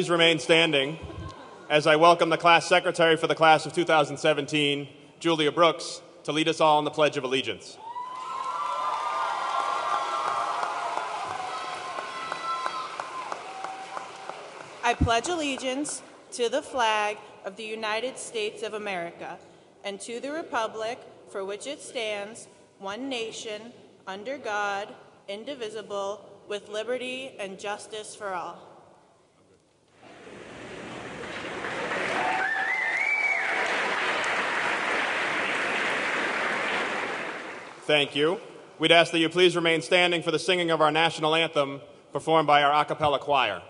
please remain standing as I welcome the class secretary for the class of 2017, Julia Brooks, to lead us all in the Pledge of Allegiance. I pledge allegiance to the flag of the United States of America and to the republic for which it stands, one nation, under God, indivisible, with liberty and justice for all. Thank you. We'd ask that you please remain standing for the singing of our national anthem performed by our a cappella choir.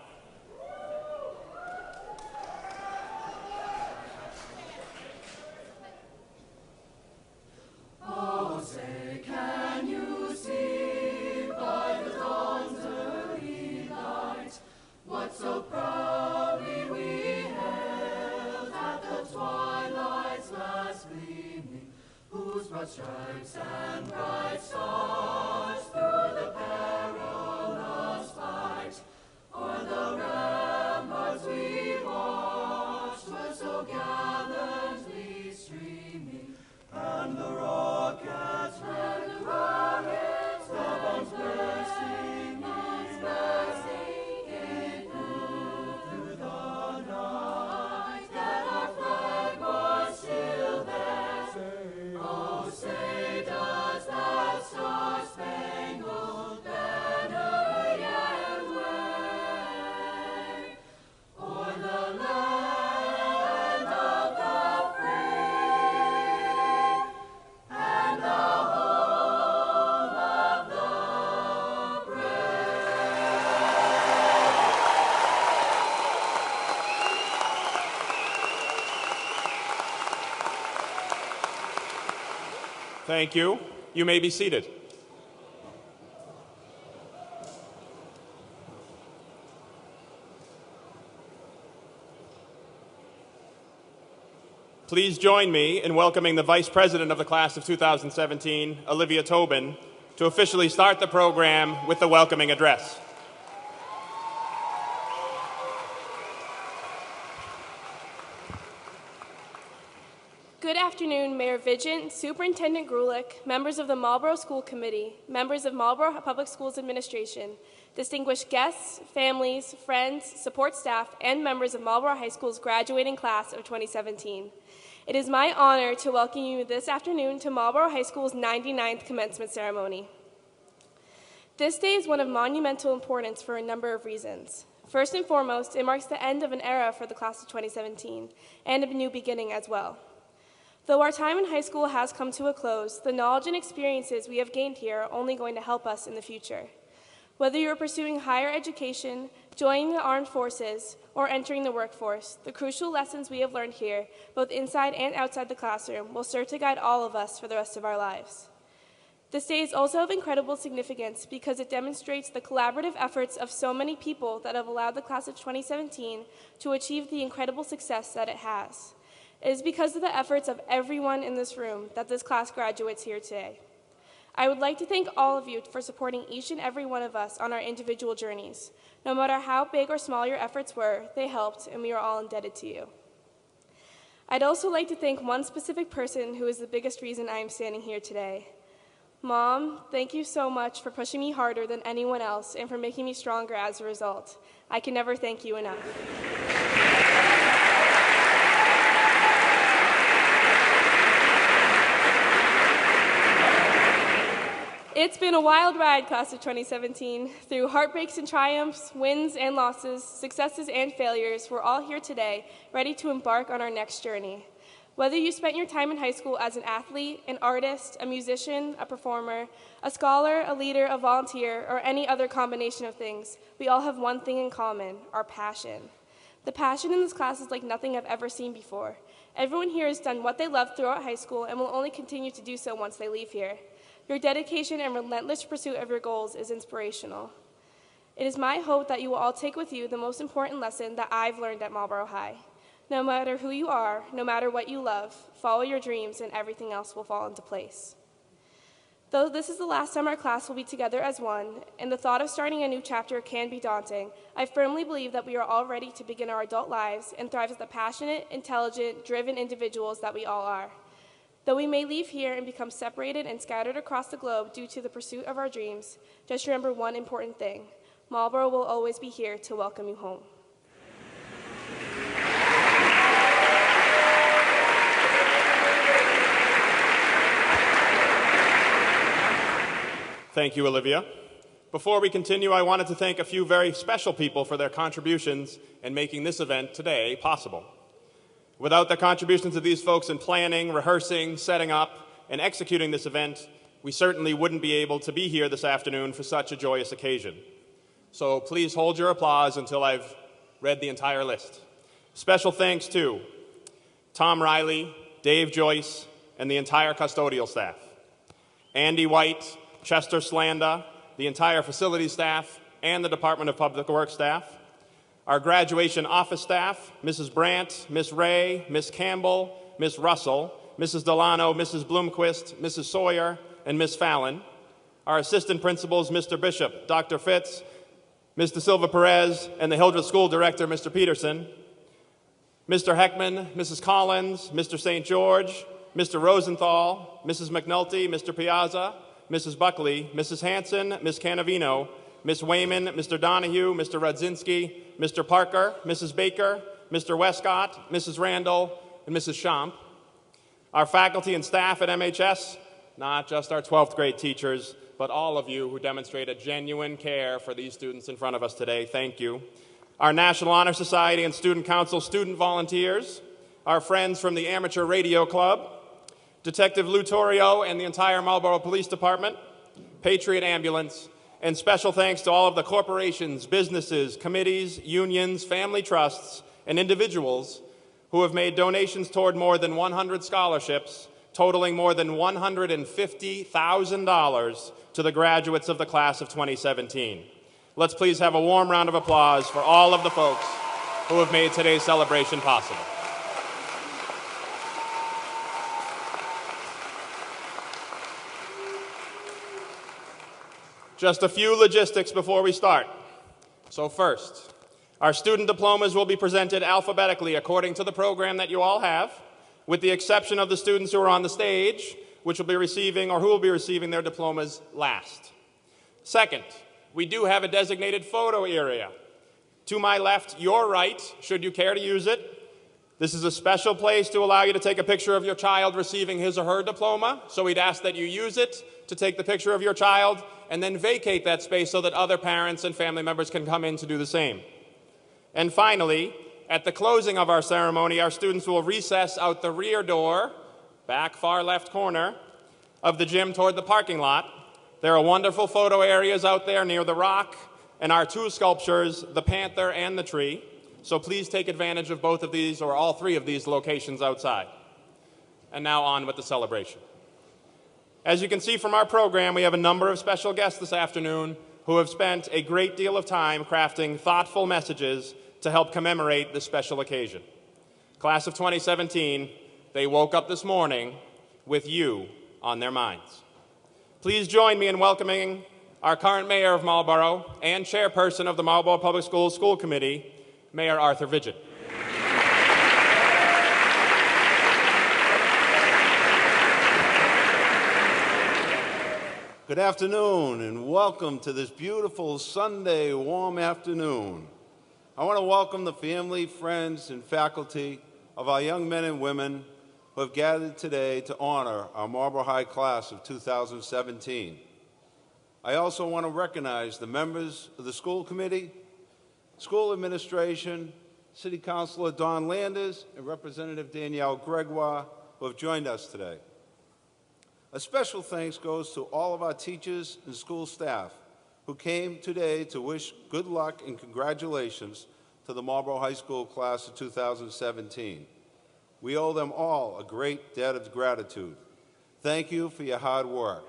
Stripes and bright stars through the perilous fight, o'er the ramparts we watched were so gallantly streaming, and the rockets red, the bombs bursting, it proved through the night that our flag was still there. Oh, say does that star-spangled banner yet wave o'er the land of the free and the home of the brave? Thank you. You may be seated. Please join me in welcoming the Vice President of the class of 2017, Olivia Tobin, to officially start the program with the welcoming address. Good afternoon, Mayor Vigent, Superintendent Grulich, members of the Marlborough School Committee, members of Marlborough Public Schools Administration, distinguished guests, families, friends, support staff, and members of Marlborough High School's graduating class of 2017. It is my honor to welcome you this afternoon to Marlborough High School's 99th commencement ceremony. This day is one of monumental importance for a number of reasons. First and foremost, it marks the end of an era for the class of 2017, and a new beginning as well. Though our time in high school has come to a close, the knowledge and experiences we have gained here are only going to help us in the future. Whether you are pursuing higher education, joining the armed forces, or entering the workforce, the crucial lessons we have learned here, both inside and outside the classroom, will serve to guide all of us for the rest of our lives. This day is also of incredible significance because it demonstrates the collaborative efforts of so many people that have allowed the class of 2017 to achieve the incredible success that it has. It is because of the efforts of everyone in this room that this class graduates here today. I would like to thank all of you for supporting each and every one of us on our individual journeys. No matter how big or small your efforts were, they helped, and we are all indebted to you. I'd also like to thank one specific person who is the biggest reason I am standing here today. Mom, thank you so much for pushing me harder than anyone else and for making me stronger as a result. I can never thank you enough. It's been a wild ride, class of 2017. Through heartbreaks and triumphs, wins and losses, successes and failures, we're all here today, ready to embark on our next journey. Whether you spent your time in high school as an athlete, an artist, a musician, a performer, a scholar, a leader, a volunteer, or any other combination of things, we all have one thing in common: our passion. The passion in this class is like nothing I've ever seen before. Everyone here has done what they love throughout high school and will only continue to do so once they leave here. Your dedication and relentless pursuit of your goals is inspirational. It is my hope that you will all take with you the most important lesson that I've learned at Marlborough High. No matter who you are, no matter what you love, follow your dreams and everything else will fall into place. Though this is the last time our class will be together as one, and the thought of starting a new chapter can be daunting, I firmly believe that we are all ready to begin our adult lives and thrive as the passionate, intelligent, driven individuals that we all are. Though we may leave here and become separated and scattered across the globe due to the pursuit of our dreams, just remember one important thing: Marlborough will always be here to welcome you home. Thank you, Olivia. Before we continue, I wanted to thank a few very special people for their contributions in making this event today possible. Without the contributions of these folks in planning, rehearsing, setting up, and executing this event, we certainly wouldn't be able to be here this afternoon for such a joyous occasion. So please hold your applause until I've read the entire list. Special thanks to Tom Riley, Dave Joyce, and the entire custodial staff, Andy White, Chester Slanda, the entire facility staff, and the Department of Public Works staff, our graduation office staff, Mrs. Brandt, Miss Ray, Miss Campbell, Miss Russell, Mrs. Delano, Mrs. Bloomquist, Mrs. Sawyer, and Miss Fallon, our assistant principals, Mr. Bishop, Dr. Fitz, Ms. De Silva Perez, and the Hildreth School Director, Mr. Peterson, Mr. Heckman, Mrs. Collins, Mr. St. George, Mr. Rosenthal, Mrs. McNulty, Mr. Piazza, Mrs. Buckley, Mrs. Hanson, Ms. Canavino, Ms. Wayman, Mr. Donahue, Mr. Rudzinski, Mr. Parker, Mrs. Baker, Mr. Westcott, Mrs. Randall, and Mrs. Schomp. Our faculty and staff at MHS, not just our 12th grade teachers, but all of you who demonstrate a genuine care for these students in front of us today, thank you. Our National Honor Society and Student Council student volunteers, our friends from the Amateur Radio Club, Detective Lou Torrio and the entire Marlborough Police Department, Patriot Ambulance, and special thanks to all of the corporations, businesses, committees, unions, family trusts, and individuals who have made donations toward more than 100 scholarships, totaling more than $150,000 to the graduates of the class of 2017. Let's please have a warm round of applause for all of the folks who have made today's celebration possible. Just a few logistics before we start. So first, our student diplomas will be presented alphabetically according to the program that you all have, with the exception of the students who are on the stage, which will be receiving or who will be receiving their diplomas last. Second, we do have a designated photo area. To my left, your right, should you care to use it. This is a special place to allow you to take a picture of your child receiving his or her diploma, so we'd ask that you use it to take the picture of your child and then vacate that space so that other parents and family members can come in to do the same. And finally, at the closing of our ceremony, our students will recess out the rear door, back far left corner, of the gym toward the parking lot. There are wonderful photo areas out there near the rock and our two sculptures, the panther and the tree. So please take advantage of both of these or all three of these locations outside. And now on with the celebration. As you can see from our program, we have a number of special guests this afternoon who have spent a great deal of time crafting thoughtful messages to help commemorate this special occasion. Class of 2017, they woke up this morning with you on their minds. Please join me in welcoming our current mayor of Marlborough and chairperson of the Marlborough Public Schools School Committee, Mayor Arthur Vidgen. Good afternoon and welcome to this beautiful Sunday warm afternoon. I want to welcome the family, friends, and faculty of our young men and women who have gathered today to honor our Marlborough High class of 2017. I also want to recognize the members of the school committee, school administration, City Councilor Don Landers, and Representative Danielle Gregoire who have joined us today. A special thanks goes to all of our teachers and school staff who came today to wish good luck and congratulations to the Marlborough High School class of 2017. We owe them all a great debt of gratitude. Thank you for your hard work.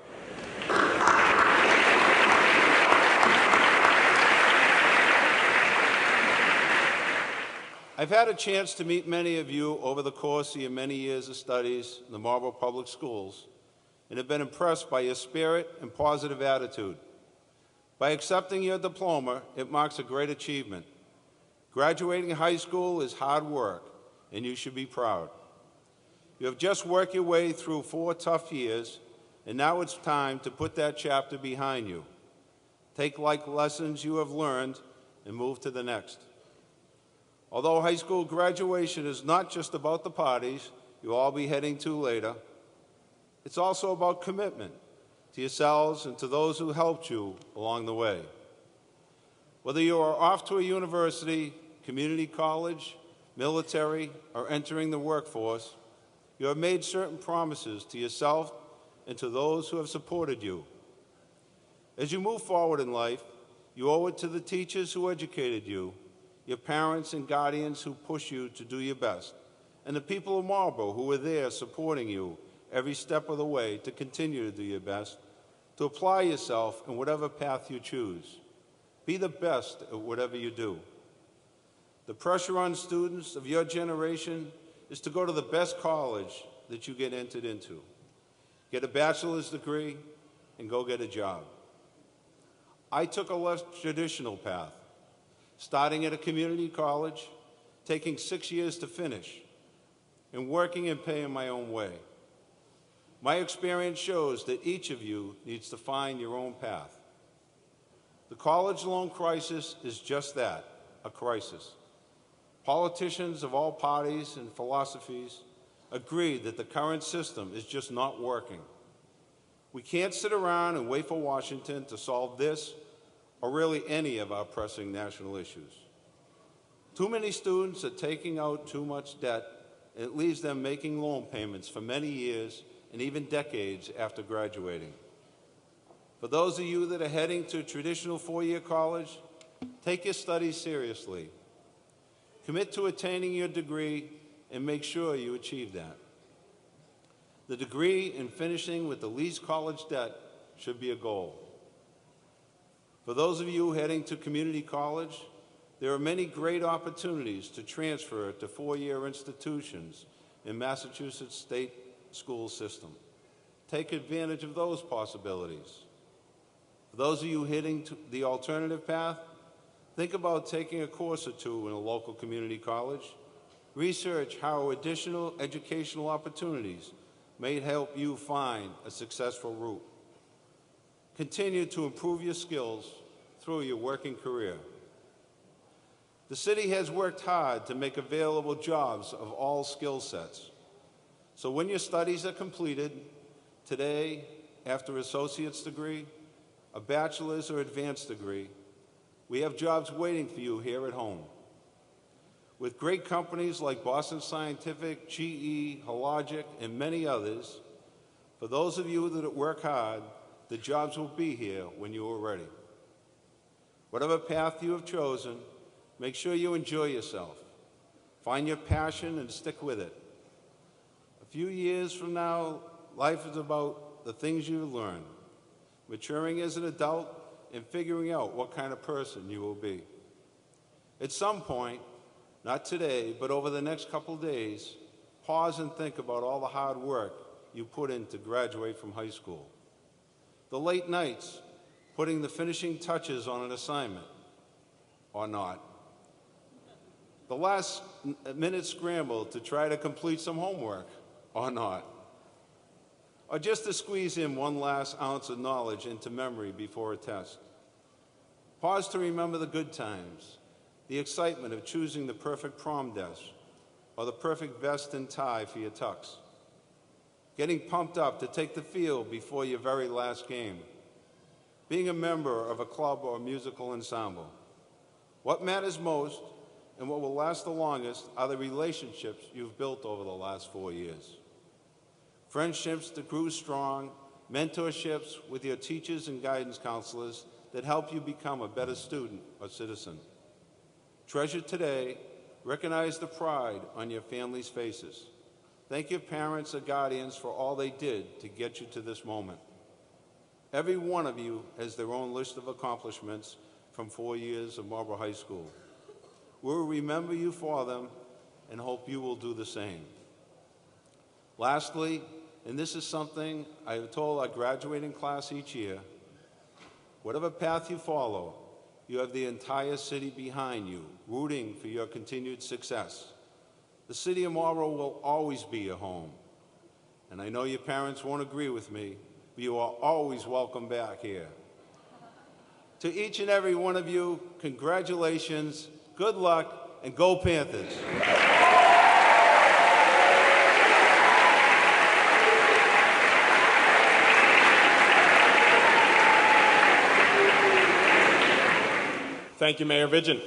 I've had a chance to meet many of you over the course of your many years of studies in the Marlborough Public Schools, and have been impressed by your spirit and positive attitude. By accepting your diploma, it marks a great achievement. Graduating high school is hard work, and you should be proud. You have just worked your way through 4 tough years, and now it's time to put that chapter behind you. Take like lessons you have learned and move to the next. Although high school graduation is not just about the parties you'll all be heading to later, it's also about commitment to yourselves and to those who helped you along the way. Whether you are off to a university, community college, military, or entering the workforce, you have made certain promises to yourself and to those who have supported you. As you move forward in life, you owe it to the teachers who educated you, your parents and guardians who push you to do your best, and the people of Marlborough who are there supporting you every step of the way to continue to do your best, to apply yourself in whatever path you choose. Be the best at whatever you do. The pressure on students of your generation is to go to the best college that you get entered into. Get a bachelor's degree and go get a job. I took a less traditional path, starting at a community college, taking 6 years to finish, and working and paying my own way. My experience shows that each of you needs to find your own path. The college loan crisis is just that, a crisis. Politicians of all parties and philosophies agree that the current system is just not working. We can't sit around and wait for Washington to solve this or really any of our pressing national issues. Too many students are taking out too much debt, and it leaves them making loan payments for many years and even decades after graduating. For those of you that are heading to a traditional 4-year college, take your studies seriously. Commit to attaining your degree and make sure you achieve that. The degree and finishing with the least college debt should be a goal. For those of you heading to community college, there are many great opportunities to transfer to 4-year institutions in Massachusetts state school system. Take advantage of those possibilities. For those of you heading to the alternative path, think about taking a course or two in a local community college. Research how additional educational opportunities may help you find a successful route. Continue to improve your skills through your working career. The city has worked hard to make available jobs of all skill sets. So when your studies are completed, today, after associate's degree, a bachelor's or advanced degree, we have jobs waiting for you here at home. With great companies like Boston Scientific, GE, Hologic, and many others, for those of you that work hard, the jobs will be here when you are ready. Whatever path you have chosen, make sure you enjoy yourself. Find your passion and stick with it. A few years from now, life is about the things you learn, maturing as an adult and figuring out what kind of person you will be. At some point, not today, but over the next couple days, pause and think about all the hard work you put in to graduate from high school. The late nights, putting the finishing touches on an assignment, or not. The last minute scramble to try to complete some homework, or not. Or just to squeeze in one last ounce of knowledge into memory before a test. Pause to remember the good times, the excitement of choosing the perfect prom dress, or the perfect vest and tie for your tux. Getting pumped up to take the field before your very last game. Being a member of a club or musical ensemble. What matters most and what will last the longest are the relationships you've built over the last 4 years. Friendships that grew strong, mentorships with your teachers and guidance counselors that help you become a better student or citizen. Treasure today, recognize the pride on your family's faces. Thank your parents or guardians for all they did to get you to this moment. Every one of you has their own list of accomplishments from 4 years of Marlborough High School. We'll remember you for them and hope you will do the same. Lastly, and this is something I have told our graduating class each year. Whatever path you follow, you have the entire city behind you, rooting for your continued success. The city of Marlborough will always be your home. And I know your parents won't agree with me, but you are always welcome back here. To each and every one of you, congratulations, good luck, and go Panthers. Thank you, Mayor Vigent.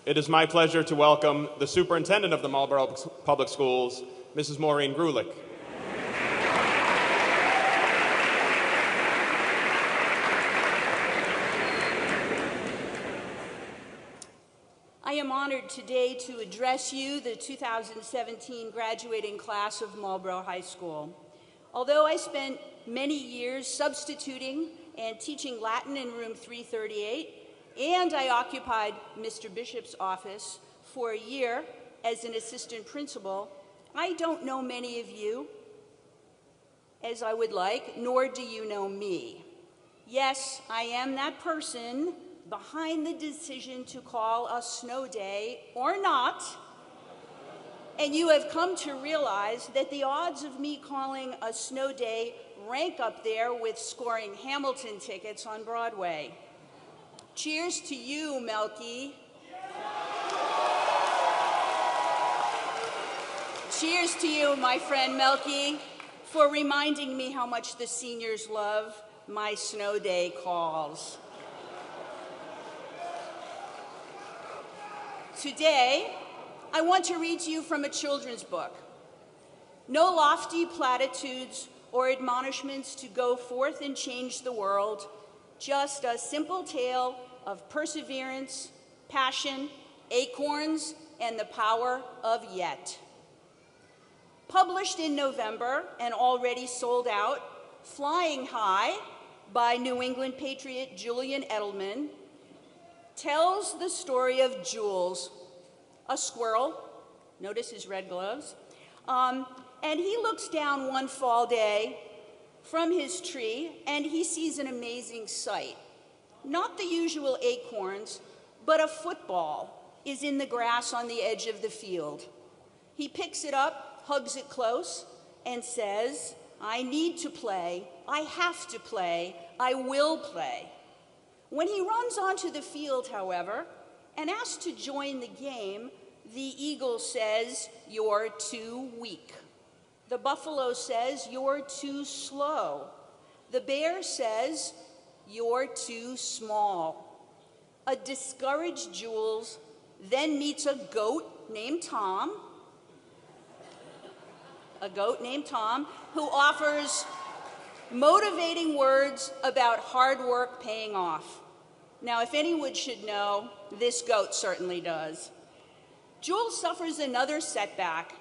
It is my pleasure to welcome the Superintendent of the Marlborough Public Schools, Mrs. Maureen Grulich. I am honored today to address you, the 2017 graduating class of Marlborough High School. Although I spent many years substituting and teaching Latin in room 338, and I occupied Mr. Bishop's office for a year as an assistant principal, I don't know many of you as I would like, nor do you know me. Yes, I am that person behind the decision to call a snow day or not, and you have come to realize that the odds of me calling a snow day rank up there with scoring Hamilton tickets on Broadway. Cheers to you, Melky. Cheers to you, my friend Melky, for reminding me how much the seniors love my snow day calls. Today, I want to read to you from a children's book. No lofty platitudes or admonishments to go forth and change the world, just a simple tale of perseverance, passion, acorns, and the power of yet. Published in November and already sold out, Flying High by New England patriot Julian Edelman tells the story of Jules, a squirrel, notice his red gloves, and he looks down one fall day from his tree, and he sees an amazing sight. Not the usual acorns, but a football is in the grass on the edge of the field. He picks it up, hugs it close, and says, I need to play, I have to play, I will play. When he runs onto the field, however, and asks to join the game, the eagle says, you're too weak. The buffalo says, you're too slow. The bear says, you're too small. A discouraged Jules then meets a goat named Tom, who offers motivating words about hard work paying off. Now, if anyone should know, this goat certainly does. Jules suffers another setback,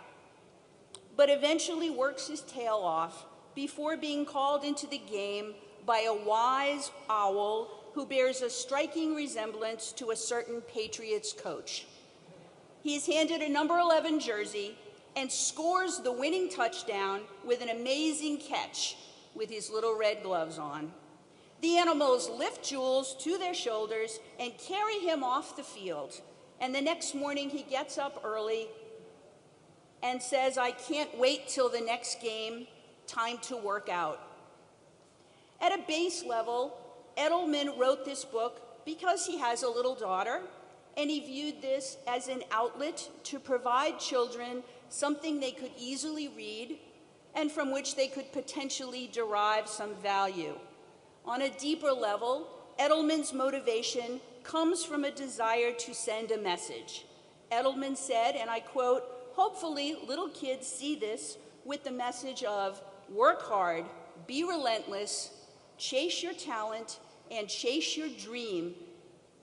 but eventually works his tail off before being called into the game by a wise owl who bears a striking resemblance to a certain Patriots coach. He is handed a number 11 jersey and scores the winning touchdown with an amazing catch with his little red gloves on. The animals lift Jules to their shoulders and carry him off the field. And the next morning he gets up early and says, I can't wait till the next game, time to work out. At a base level, Edelman wrote this book because he has a little daughter, and he viewed this as an outlet to provide children something they could easily read and from which they could potentially derive some value. On a deeper level, Edelman's motivation comes from a desire to send a message. Edelman said, and I quote, hopefully little kids see this with the message of work hard, be relentless, chase your talent, and chase your dream,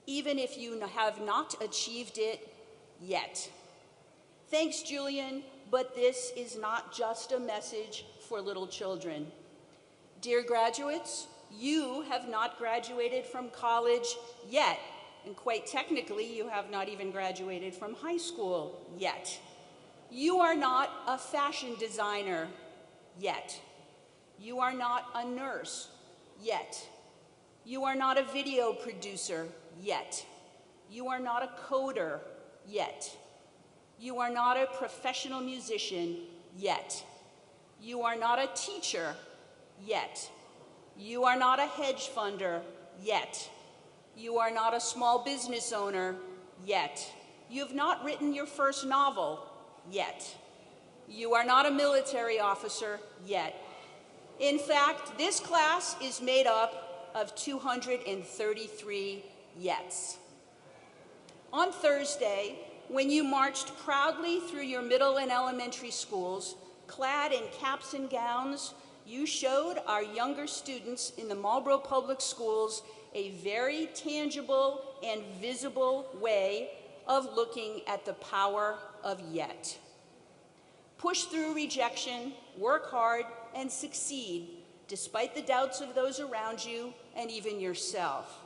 even if you have not achieved it yet. Thanks, Julian, but this is not just a message for little children. Dear graduates, you have not graduated from college yet, and quite technically, you have not even graduated from high school yet. You are not a fashion designer yet. You are not a nurse yet. You are not a video producer yet. You are not a coder yet. You are not a professional musician yet. You are not a teacher yet. You are not a hedge funder yet. You are not a small business owner yet. You have not written your first novel yet. You are not a military officer yet. In fact, this class is made up of 233 yets. On Thursday, when you marched proudly through your middle and elementary schools, clad in caps and gowns, you showed our younger students in the Marlborough Public Schools a very tangible and visible way of looking at the power of yet. Push through rejection, work hard, and succeed, despite the doubts of those around you and even yourself.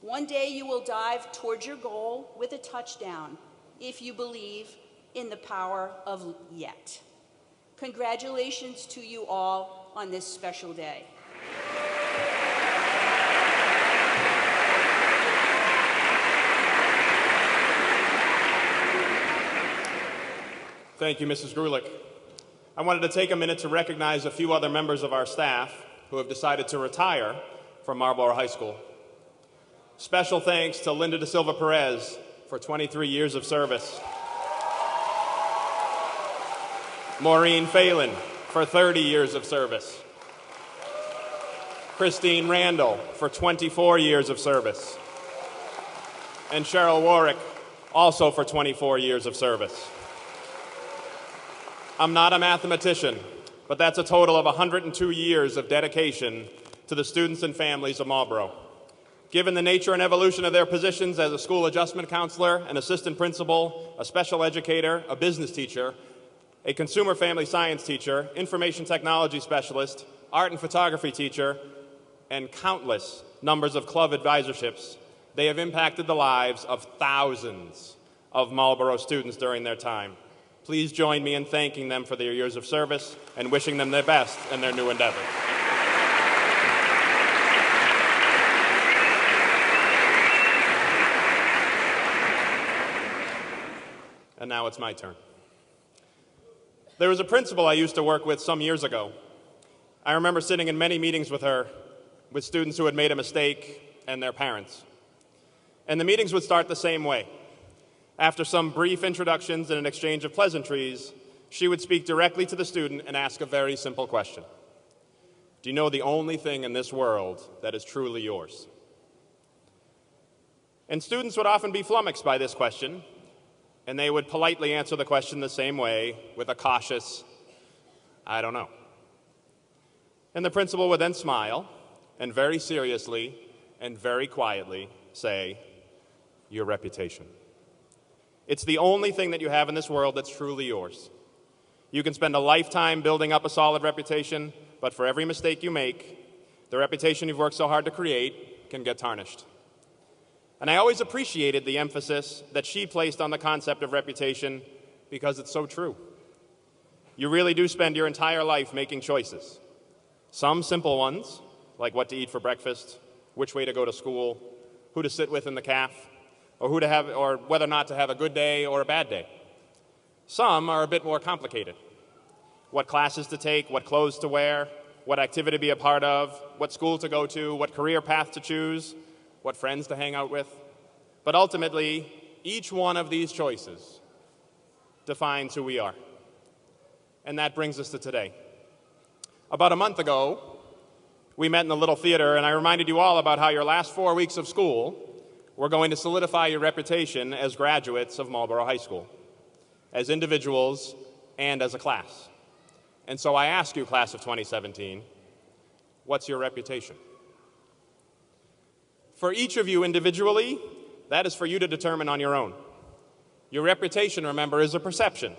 One day you will dive towards your goal with a touchdown if you believe in the power of yet. Congratulations to you all on this special day. Thank you, Mrs. Grulich. I wanted to take a minute to recognize a few other members of our staff who have decided to retire from Marlborough High School. Special thanks to Linda Da Silva Perez for 23 years of service. Maureen Phelan for 30 years of service. Christine Randall for 24 years of service. And Cheryl Warwick also for 24 years of service. I'm not a mathematician, but that's a total of 102 years of dedication to the students and families of Marlborough. Given the nature and evolution of their positions as a school adjustment counselor, an assistant principal, a special educator, a business teacher, a consumer family science teacher, information technology specialist, art and photography teacher, and countless numbers of club advisorships, they have impacted the lives of thousands of Marlborough students during their time. Please join me in thanking them for their years of service and wishing them their best in their new endeavors. And now it's my turn. There was a principal I used to work with some years ago. I remember sitting in many meetings with her, with students who had made a mistake and their parents. And the meetings would start the same way. After some brief introductions and an exchange of pleasantries, she would speak directly to the student and ask a very simple question. Do you know the only thing in this world that is truly yours? And students would often be flummoxed by this question, and they would politely answer the question the same way with a cautious, I don't know. And the principal would then smile and very seriously and very quietly say, your reputation. It's the only thing that you have in this world that's truly yours. You can spend a lifetime building up a solid reputation, but for every mistake you make, the reputation you've worked so hard to create can get tarnished. And I always appreciated the emphasis that she placed on the concept of reputation because it's so true. You really do spend your entire life making choices. Some simple ones, like what to eat for breakfast, which way to go to school, who to sit with in the caf, or whether or not to have a good day or a bad day. Some are a bit more complicated. What classes to take, what clothes to wear, what activity to be a part of, what school to go to, what career path to choose, what friends to hang out with. But ultimately, each one of these choices defines who we are. And that brings us to today. About a month ago, we met in the little theater, and I reminded you all about how your last 4 weeks of school were going to solidify your reputation as graduates of Marlborough High School, as individuals and as a class. And so I ask you, class of 2017, what's your reputation? For each of you individually, that is for you to determine on your own. Your reputation, remember, is a perception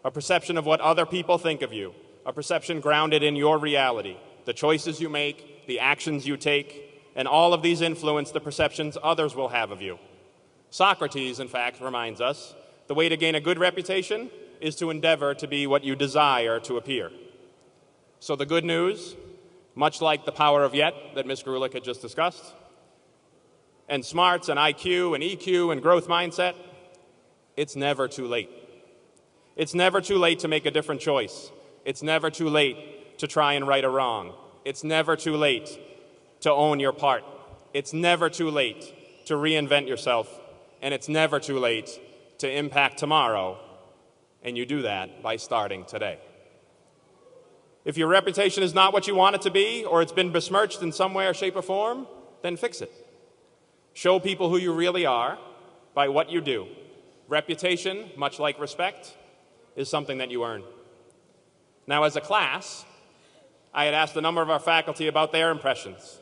of what other people think of you, a perception grounded in your reality, the choices you make, the actions you take, and all of these influence the perceptions others will have of you. Socrates, in fact, reminds us, the way to gain a good reputation is to endeavor to be what you desire to appear. So the good news much like the power of yet that Ms. Grulich had just discussed, and smarts and IQ and EQ and growth mindset, it's never too late. It's never too late to make a different choice. It's never too late to try and right a wrong. It's never too late to own your part. It's never too late to reinvent yourself. And it's never too late to impact tomorrow. And you do that by starting today. If your reputation is not what you want it to be, or it's been besmirched in some way or shape or form, then fix it. Show people who you really are by what you do. Reputation, much like respect, is something that you earn. Now, as a class, I had asked a number of our faculty about their impressions,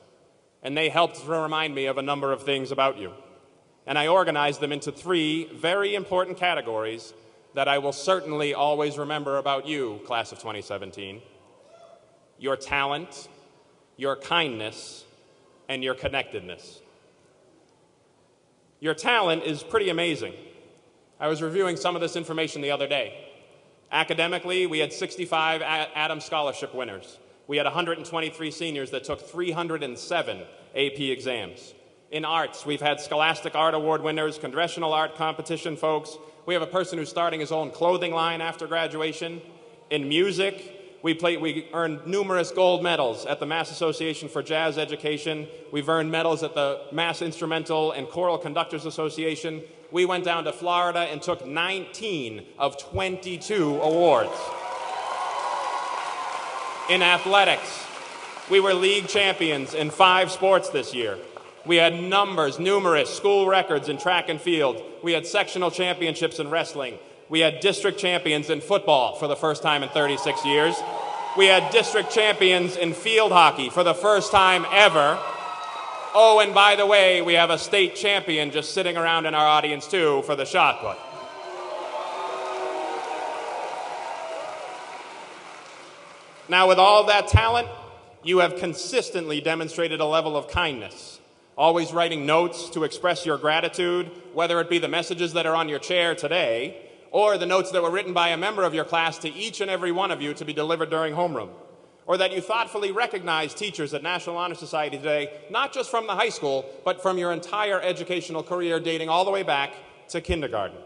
and they helped to remind me of a number of things about you. And I organized them into 3 very important categories that I will certainly always remember about you, class of 2017. Your talent, your kindness, and your connectedness. Your talent is pretty amazing. I was reviewing some of this information the other day. Academically, we had 65 ANTHEM scholarship winners. We had 123 seniors that took 307 AP exams. In arts, we've had Scholastic Art Award winners, Congressional Art Competition folks. We have a person who's starting his own clothing line after graduation. In music, we earned numerous gold medals at the Mass Association for Jazz Education. We've earned medals at the Mass Instrumental and Choral Conductors Association. We went down to Florida and took 19 of 22 awards. In athletics, we were league champions in 5 sports this year. We had numerous school records in track and field. We had sectional championships in wrestling. We had district champions in football for the first time in 36 years. We had district champions in field hockey for the first time ever. Oh, and by the way, we have a state champion just sitting around in our audience, too, for the shot put. Now, with all that talent, you have consistently demonstrated a level of kindness, always writing notes to express your gratitude, whether it be the messages that are on your chair today or the notes that were written by a member of your class to each and every one of you to be delivered during homeroom, or that you thoughtfully recognize teachers at National Honor Society today, not just from the high school, but from your entire educational career dating all the way back to kindergarten.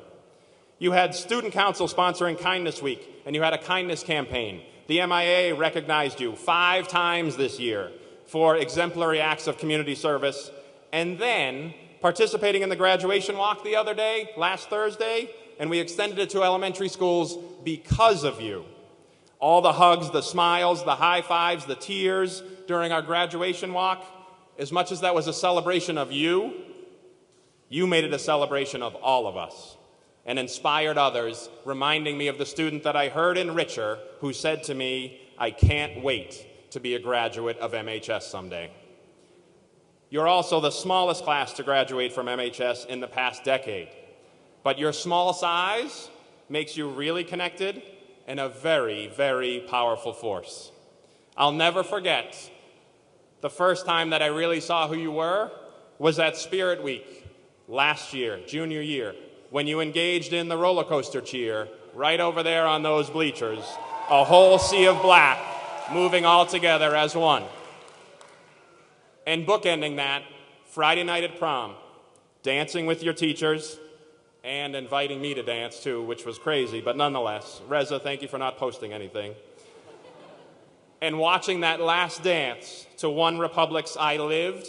You had Student Council sponsoring Kindness Week, and you had a kindness campaign. The MIA recognized you 5 times this year for exemplary acts of community service, and then participating in the graduation walk the other day, last Thursday, and we extended it to elementary schools because of you. All the hugs, the smiles, the high fives, the tears during our graduation walk, as much as that was a celebration of you, you made it a celebration of all of us and inspired others, reminding me of the student that I heard in Richer who said to me, "I can't wait to be a graduate of MHS someday." You're also the smallest class to graduate from MHS in the past decade, but your small size makes you really connected and a very, very powerful force. I'll never forget the first time that I really saw who you were was at Spirit Week last year, junior year, when you engaged in the roller coaster cheer right over there on those bleachers, a whole sea of black moving all together as one. And bookending that, Friday night at prom, dancing with your teachers, and inviting me to dance, too, which was crazy, but nonetheless. Reza, thank you for not posting anything. And watching that last dance to One Republic's I Lived,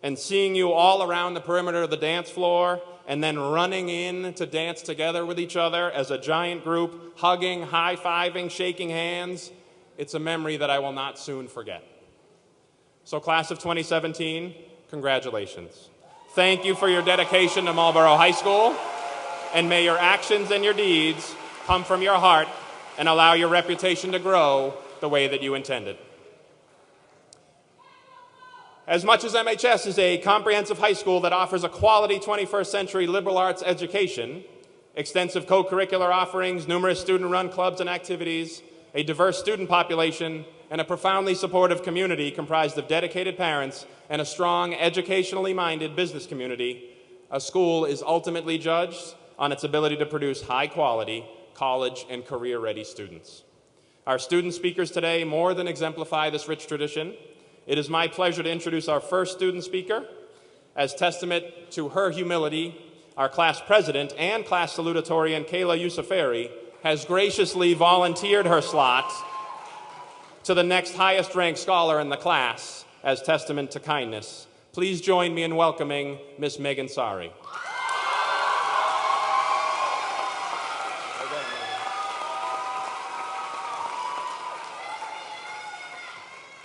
and seeing you all around the perimeter of the dance floor, and then running in to dance together with each other as a giant group, hugging, high-fiving, shaking hands, it's a memory that I will not soon forget. So, class of 2017, congratulations. Thank you for your dedication to Marlborough High School. And may your actions and your deeds come from your heart and allow your reputation to grow the way that you intended. As much as MHS is a comprehensive high school that offers a quality 21st century liberal arts education, extensive co-curricular offerings, numerous student-run clubs and activities, a diverse student population, and a profoundly supportive community comprised of dedicated parents and a strong, educationally minded business community, a school is ultimately judged on its ability to produce high-quality, college and career-ready students. Our student speakers today more than exemplify this rich tradition. It is my pleasure to introduce our first student speaker. As testament to her humility, our class president and class salutatorian, Kayla Yusufari, has graciously volunteered her slot to the next highest ranked scholar in the class as testament to kindness. Please join me in welcoming Miss Megan Saari.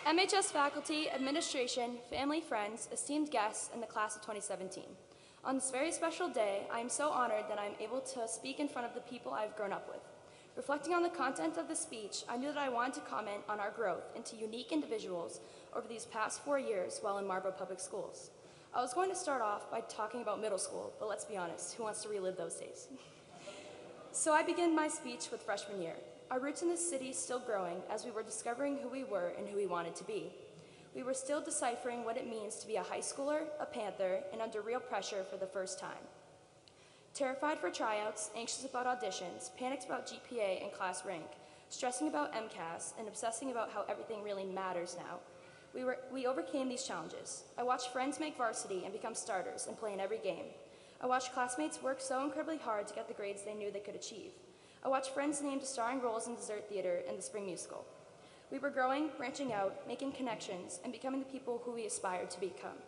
MHS faculty, administration, family, friends, esteemed guests, and the class of 2017. On this very special day, I am so honored that I am able to speak in front of the people I have grown up with. Reflecting on the content of the speech, I knew that I wanted to comment on our growth into unique individuals over these past 4 years while in Marlborough Public Schools. I was going to start off by talking about middle school, but let's be honest, who wants to relive those days? So I begin my speech with freshman year. Our roots in this city still growing as we were discovering who we were and who we wanted to be. We were still deciphering what it means to be a high schooler, a Panther, and under real pressure for the first time. Terrified for tryouts, anxious about auditions, panicked about GPA and class rank, stressing about MCAS, and obsessing about how everything really matters now. We overcame these challenges. I watched friends make varsity and become starters and play in every game. I watched classmates work so incredibly hard to get the grades they knew they could achieve. I watched friends named to starring roles in dessert theater and the spring musical. We were growing, branching out, making connections, and becoming the people who we aspired to become.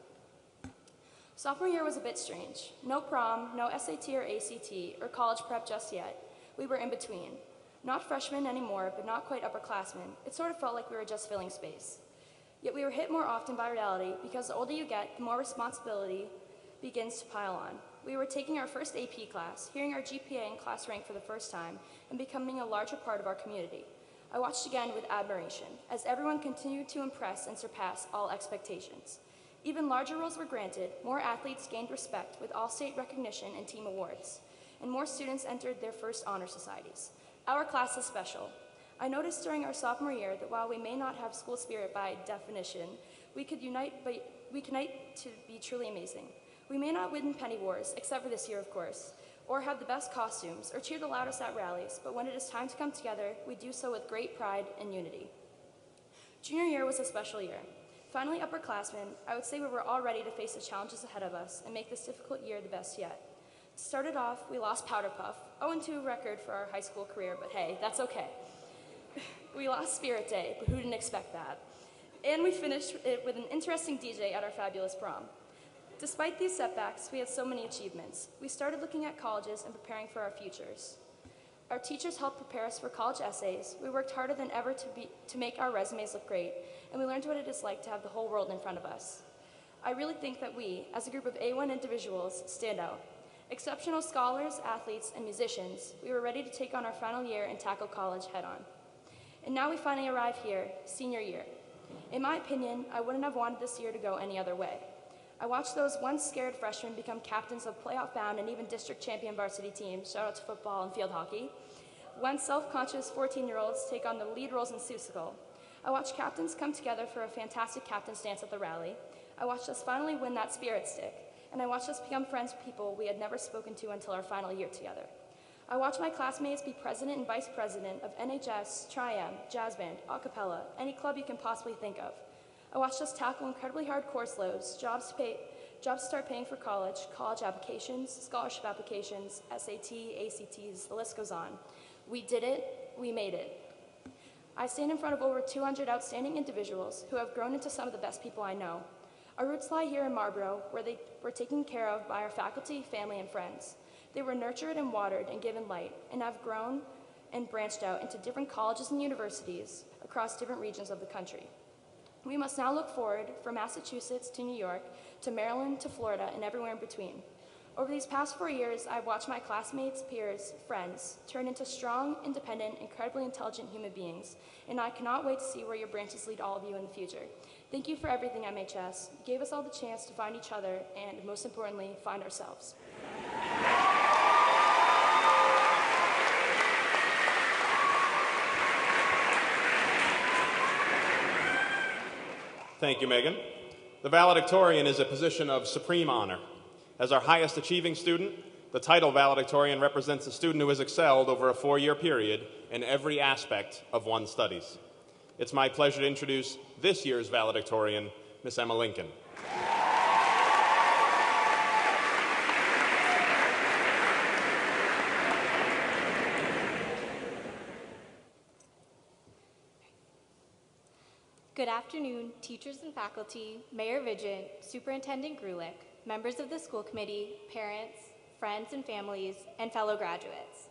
Sophomore year was a bit strange. No prom, no SAT or ACT, or college prep just yet. We were in between. Not freshmen anymore, but not quite upperclassmen. It sort of felt like we were just filling space. Yet we were hit more often by reality because the older you get, the more responsibility begins to pile on. We were taking our first AP class, hearing our GPA and class rank for the first time, and becoming a larger part of our community. I watched again with admiration, as everyone continued to impress and surpass all expectations. Even larger roles were granted, more athletes gained respect with all-state recognition and team awards, and more students entered their first honor societies. Our class is special. I noticed during our sophomore year that while we may not have school spirit by definition, we could unite to be truly amazing. We may not win penny wars, except for this year, of course, or have the best costumes, or cheer the loudest at rallies, but when it is time to come together, we do so with great pride and unity. Junior year was a special year. Finally upperclassmen, I would say we were all ready to face the challenges ahead of us and make this difficult year the best yet. To start it off, we lost Powder Puff, 0-2 record for our high school career, but hey, that's okay. We lost Spirit Day, but who didn't expect that? And we finished it with an interesting DJ at our fabulous prom. Despite these setbacks, we had so many achievements. We started looking at colleges and preparing for our futures. Our teachers helped prepare us for college essays. We worked harder than ever to make our resumes look great, and we learned what it is like to have the whole world in front of us. I really think that we, as a group of A1 individuals, stand out. Exceptional scholars, athletes, and musicians, we were ready to take on our final year and tackle college head-on. And now we finally arrive here, senior year. In my opinion, I wouldn't have wanted this year to go any other way. I watched those once scared freshmen become captains of playoff-bound and even district champion varsity teams, shout out to football and field hockey. Once self-conscious 14-year-olds take on the lead roles in Seussical. I watched captains come together for a fantastic captain's dance at the rally. I watched us finally win that spirit stick, and I watched us become friends with people we had never spoken to until our final year together. I watched my classmates be president and vice president of NHS, Tri-M, Jazz Band, a cappella, any club you can possibly think of. I watched us tackle incredibly hard course loads, jobs to start paying for college applications, scholarship applications, SAT, ACTs, the list goes on. We did it, we made it. I stand in front of over 200 outstanding individuals who have grown into some of the best people I know. Our roots lie here in Marlborough, where they were taken care of by our faculty, family, and friends. They were nurtured and watered and given light, and have grown and branched out into different colleges and universities across different regions of the country. We must now look forward from Massachusetts to New York, to Maryland, to Florida, and everywhere in between. Over these past 4 years, I've watched my classmates, peers, friends turn into strong, independent, incredibly intelligent human beings, and I cannot wait to see where your branches lead all of you in the future. Thank you for everything, MHS. You gave us all the chance to find each other and, most importantly, find ourselves. Thank you, Megan. The valedictorian is a position of supreme honor. As our highest achieving student, the title valedictorian represents a student who has excelled over a 4-year period in every aspect of one's studies. It's my pleasure to introduce this year's valedictorian, Miss Emma Lincoln. Good afternoon, teachers and faculty, Mayor Vigent, Superintendent Grulich, members of the school committee, parents, friends and families, and fellow graduates.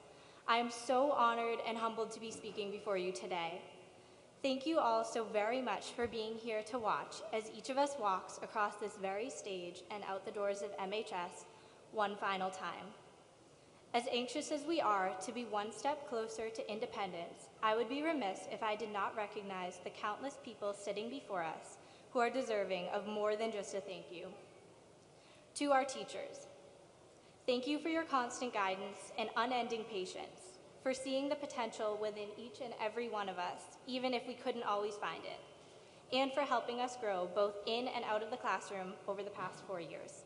I am so honored and humbled to be speaking before you today. Thank you all so very much for being here to watch as each of us walks across this very stage and out the doors of MHS one final time. As anxious as we are to be one step closer to independence, I would be remiss if I did not recognize the countless people sitting before us who are deserving of more than just a thank you. To our teachers, thank you for your constant guidance and unending patience, for seeing the potential within each and every one of us, even if we couldn't always find it, and for helping us grow both in and out of the classroom over the past 4 years.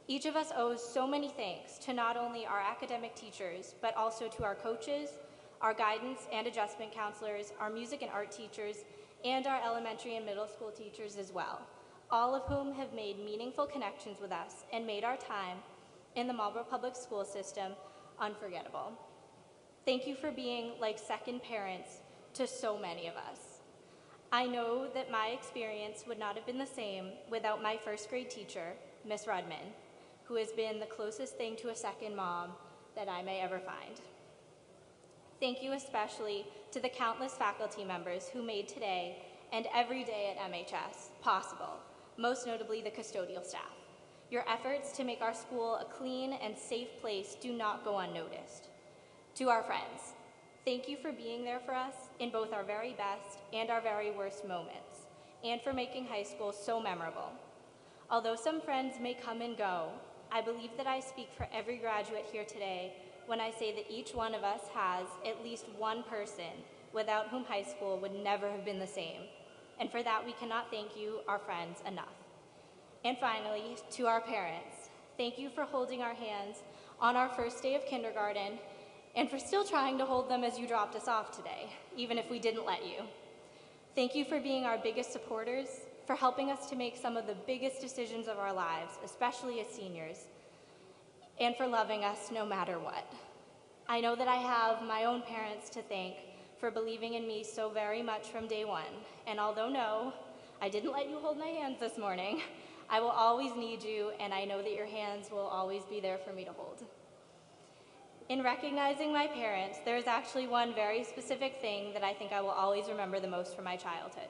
Each of us owes so many thanks to not only our academic teachers, but also to our coaches, our guidance and adjustment counselors, our music and art teachers, and our elementary and middle school teachers as well, all of whom have made meaningful connections with us and made our time in the Marlborough Public School System unforgettable. Thank you for being like second parents to so many of us. I know that my experience would not have been the same without my first grade teacher, Miss Rudman, who has been the closest thing to a second mom that I may ever find. Thank you especially to the countless faculty members who made today and every day at MHS possible, most notably the custodial staff. Your efforts to make our school a clean and safe place do not go unnoticed. To our friends, thank you for being there for us in both our very best and our very worst moments, and for making high school so memorable. Although some friends may come and go, I believe that I speak for every graduate here today when I say that each one of us has at least one person without whom high school would never have been the same. And for that, we cannot thank you, our friends, enough. And finally, to our parents, thank you for holding our hands on our first day of kindergarten and for still trying to hold them as you dropped us off today, even if we didn't let you. Thank you for being our biggest supporters, for helping us to make some of the biggest decisions of our lives, especially as seniors, and for loving us no matter what. I know that I have my own parents to thank for believing in me so very much from day one, and although no, I didn't let you hold my hands this morning, I will always need you, and I know that your hands will always be there for me to hold. In recognizing my parents, there is actually one very specific thing that I think I will always remember the most from my childhood.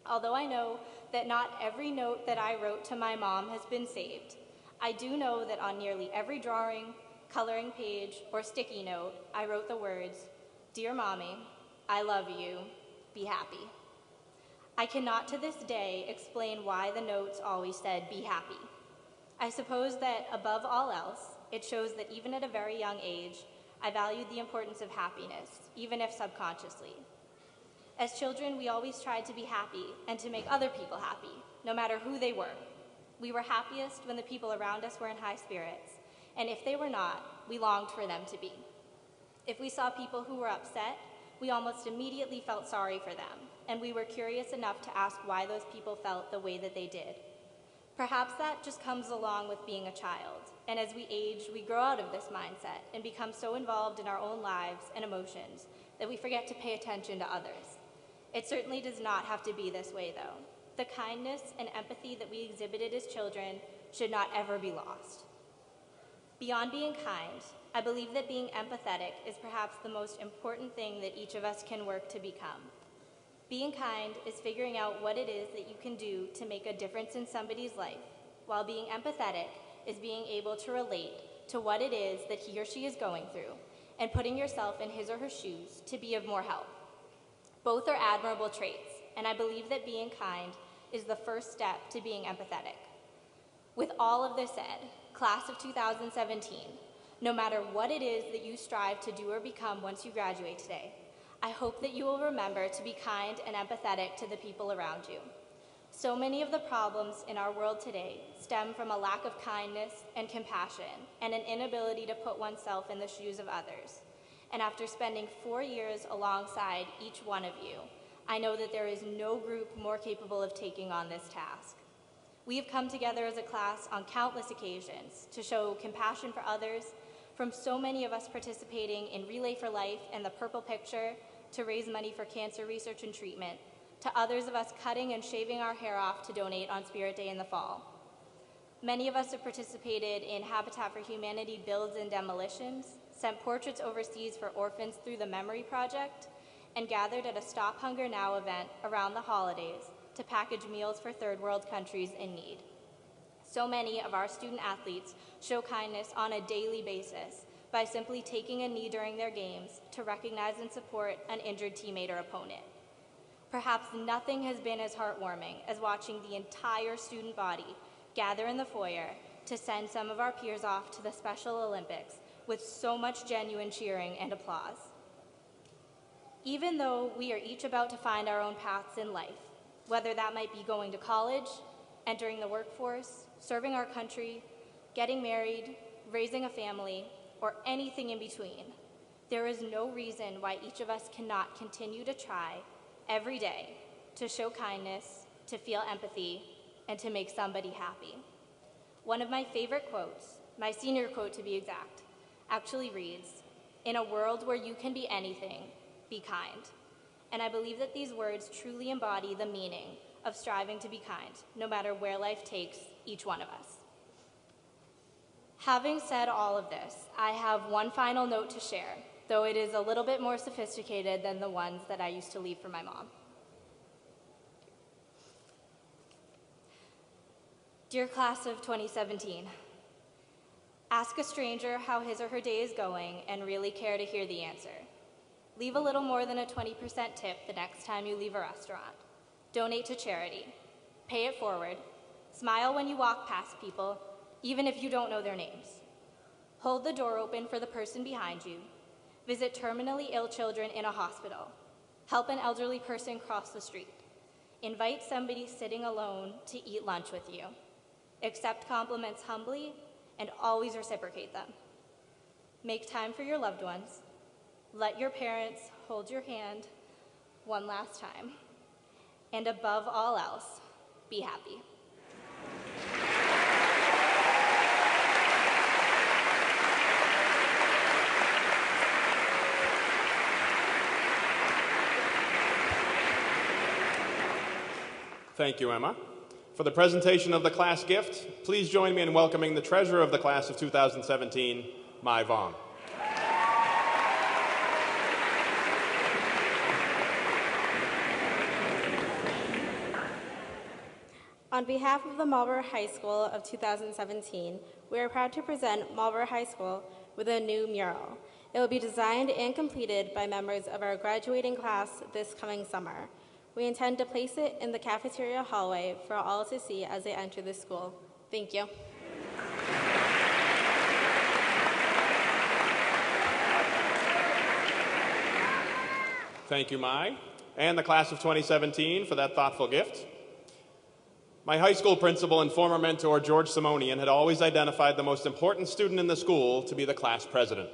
Although I know that not every note that I wrote to my mom has been saved, I do know that on nearly every drawing, coloring page, or sticky note, I wrote the words, "Dear Mommy, I love you, be happy." I cannot to this day explain why the notes always said, "Be happy." I suppose that above all else, it shows that even at a very young age, I valued the importance of happiness, even if subconsciously. As children, we always tried to be happy and to make other people happy, no matter who they were. We were happiest when the people around us were in high spirits, and if they were not, we longed for them to be. If we saw people who were upset, we almost immediately felt sorry for them, and we were curious enough to ask why those people felt the way that they did. Perhaps that just comes along with being a child, and as we age, we grow out of this mindset and become so involved in our own lives and emotions that we forget to pay attention to others. It certainly does not have to be this way, though. The kindness and empathy that we exhibited as children should not ever be lost. Beyond being kind, I believe that being empathetic is perhaps the most important thing that each of us can work to become. Being kind is figuring out what it is that you can do to make a difference in somebody's life, while being empathetic is being able to relate to what it is that he or she is going through and putting yourself in his or her shoes to be of more help. Both are admirable traits, and I believe that being kind is the first step to being empathetic. With all of this said, class of 2017, no matter what it is that you strive to do or become once you graduate today, I hope that you will remember to be kind and empathetic to the people around you. So many of the problems in our world today stem from a lack of kindness and compassion and an inability to put oneself in the shoes of others. And after spending 4 years alongside each one of you, I know that there is no group more capable of taking on this task. We have come together as a class on countless occasions to show compassion for others, from so many of us participating in Relay for Life and the Purple Picture to raise money for cancer research and treatment, to others of us cutting and shaving our hair off to donate on Spirit Day in the fall. Many of us have participated in Habitat for Humanity builds and demolitions, sent portraits overseas for orphans through the Memory Project, and gathered at a Stop Hunger Now event around the holidays to package meals for third world countries in need. So many of our student athletes show kindness on a daily basis by simply taking a knee during their games to recognize and support an injured teammate or opponent. Perhaps nothing has been as heartwarming as watching the entire student body gather in the foyer to send some of our peers off to the Special Olympics with so much genuine cheering and applause. Even though we are each about to find our own paths in life, whether that might be going to college, entering the workforce, serving our country, getting married, raising a family, or anything in between, there is no reason why each of us cannot continue to try every day to show kindness, to feel empathy, and to make somebody happy. One of my favorite quotes, my senior quote to be exact, actually reads, "In a world where you can be anything, be kind." And I believe that these words truly embody the meaning of striving to be kind, no matter where life takes each one of us. Having said all of this, I have one final note to share, though it is a little bit more sophisticated than the ones that I used to leave for my mom. Dear class of 2017, ask a stranger how his or her day is going and really care to hear the answer. Leave a little more than a 20% tip the next time you leave a restaurant. Donate to charity. Pay it forward. Smile when you walk past people, even if you don't know their names. Hold the door open for the person behind you. Visit terminally ill children in a hospital. Help an elderly person cross the street. Invite somebody sitting alone to eat lunch with you. Accept compliments humbly and always reciprocate them. Make time for your loved ones. Let your parents hold your hand one last time. And above all else, be happy. Thank you, Emma. For the presentation of the class gift, please join me in welcoming the treasurer of the class of 2017, Mai Vong. On behalf of the Marlborough High School of 2017, we are proud to present Marlborough High School with a new mural. It will be designed and completed by members of our graduating class this coming summer. We intend to place it in the cafeteria hallway for all to see as they enter the school. Thank you. Thank you, Mai, and the class of 2017 for that thoughtful gift. My high school principal and former mentor, George Simonian, had always identified the most important student in the school to be the class president.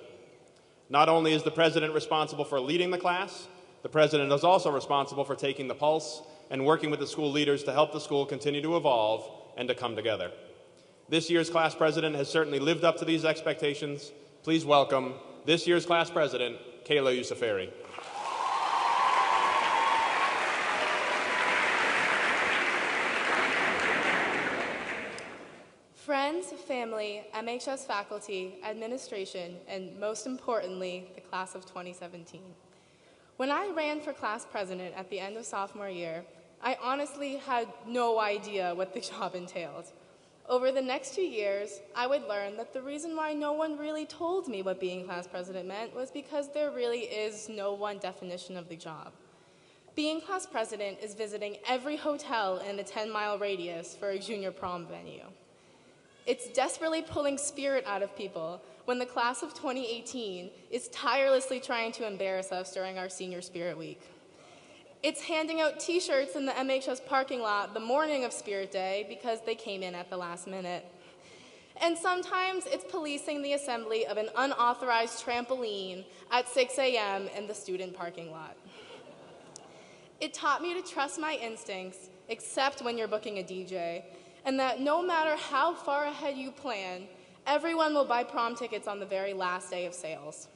Not only is the president responsible for leading the class, the president is also responsible for taking the pulse and working with the school leaders to help the school continue to evolve and to come together. This year's class president has certainly lived up to these expectations. Please welcome this year's class president, Kayla Yusufari. Friends, family, MHS faculty, administration, and most importantly, the class of 2017. When I ran for class president at the end of sophomore year, I honestly had no idea what the job entailed. Over the next 2 years, I would learn that the reason why no one really told me what being class president meant was because there really is no one definition of the job. Being class president is visiting every hotel in a 10-mile radius for a junior prom venue. It's desperately pulling spirit out of people when the class of 2018 is tirelessly trying to embarrass us during our senior spirit week. It's handing out t-shirts in the MHS parking lot the morning of Spirit Day because they came in at the last minute. And sometimes it's policing the assembly of an unauthorized trampoline at 6 a.m. in the student parking lot. It taught me to trust my instincts, except when you're booking a DJ, and that no matter how far ahead you plan, everyone will buy prom tickets on the very last day of sales.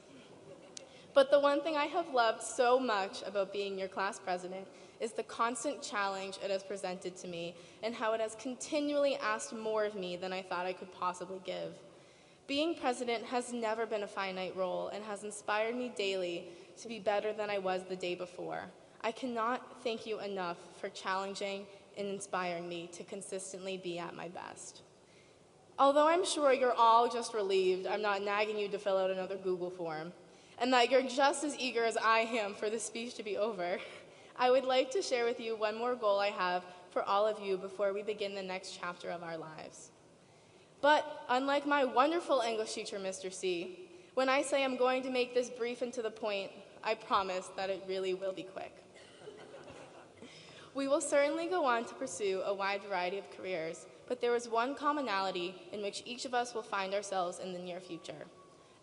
But the one thing I have loved so much about being your class president is the constant challenge it has presented to me and how it has continually asked more of me than I thought I could possibly give. Being president has never been a finite role and has inspired me daily to be better than I was the day before. I cannot thank you enough for challenging and inspiring me to consistently be at my best. Although I'm sure you're all just relieved I'm not nagging you to fill out another Google form, and that you're just as eager as I am for this speech to be over, I would like to share with you one more goal I have for all of you before we begin the next chapter of our lives. But unlike my wonderful English teacher, Mr. C, when I say I'm going to make this brief and to the point, I promise that it really will be quick. We will certainly go on to pursue a wide variety of careers, but there is one commonality in which each of us will find ourselves in the near future.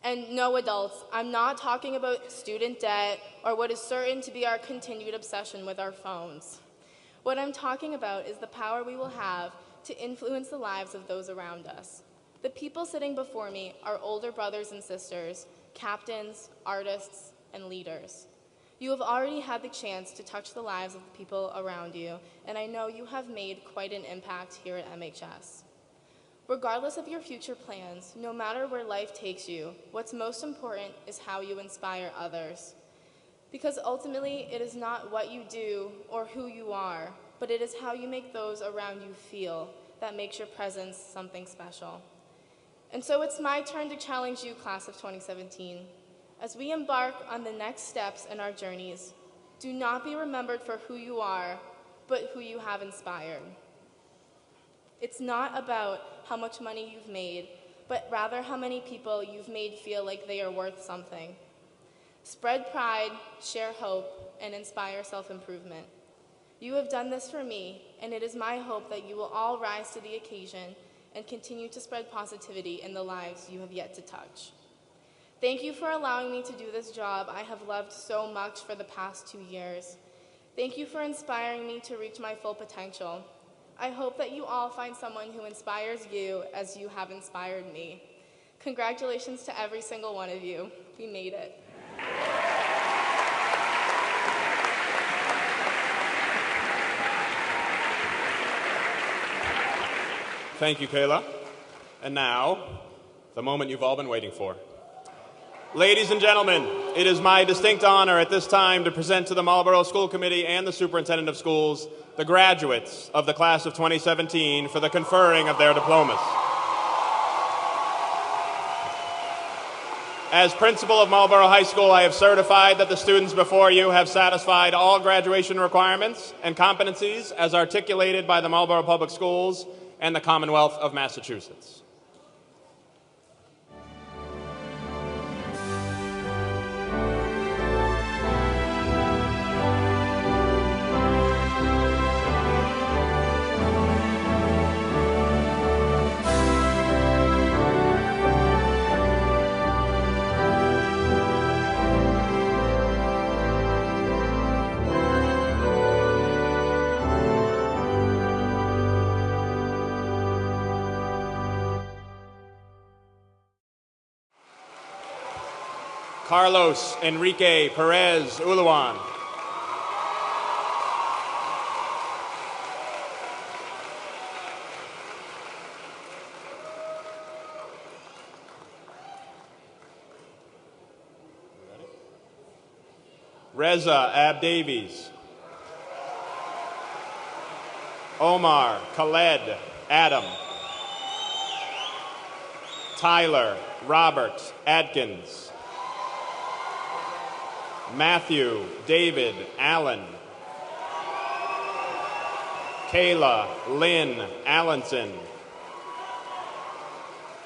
And no, adults, I'm not talking about student debt or what is certain to be our continued obsession with our phones. What I'm talking about is the power we will have to influence the lives of those around us. The people sitting before me are older brothers and sisters, captains, artists, and leaders. You have already had the chance to touch the lives of the people around you, and I know you have made quite an impact here at MHS. Regardless of your future plans, no matter where life takes you, what's most important is how you inspire others. Because ultimately, it is not what you do or who you are, but it is how you make those around you feel that makes your presence something special. And so it's my turn to challenge you, class of 2017. As we embark on the next steps in our journeys, do not be remembered for who you are, but who you have inspired. It's not about how much money you've made, but rather how many people you've made feel like they are worth something. Spread pride, share hope, and inspire self-improvement. You have done this for me, and it is my hope that you will all rise to the occasion and continue to spread positivity in the lives you have yet to touch. Thank you for allowing me to do this job I have loved so much for the past 2 years. Thank you for inspiring me to reach my full potential. I hope that you all find someone who inspires you as you have inspired me. Congratulations to every single one of you. We made it. Thank you, Kayla. And now, the moment you've all been waiting for. Ladies and gentlemen, it is my distinct honor at this time to present to the Marlborough School Committee and the Superintendent of Schools the graduates of the class of 2017 for the conferring of their diplomas. As principal of Marlborough High School, I have certified that the students before you have satisfied all graduation requirements and competencies as articulated by the Marlborough Public Schools and the Commonwealth of Massachusetts. Carlos Enrique Perez Uluan. Reza Ab Davies. Omar Khaled Adam. Tyler Robert Adkins. Matthew David Allen. Kayla Lynn Allenson.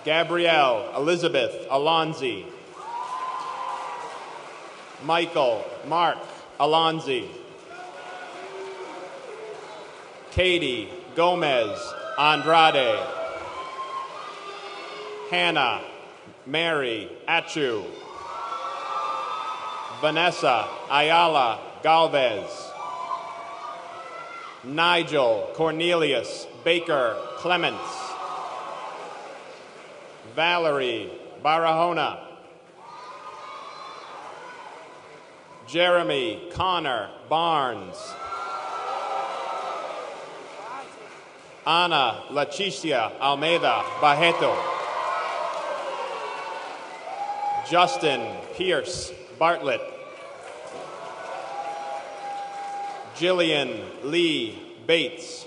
Gabrielle Elizabeth Alonzi. Michael Mark Alonzi. Katie Gomez Andrade. Hannah Mary Achu. Vanessa Ayala Galvez. Nigel Cornelius Baker Clements. Valerie Barahona. Jeremy Connor Barnes. Ana Leticia Almeida Barreto. Justin Pierce Bartlett. Jillian Lee Bates.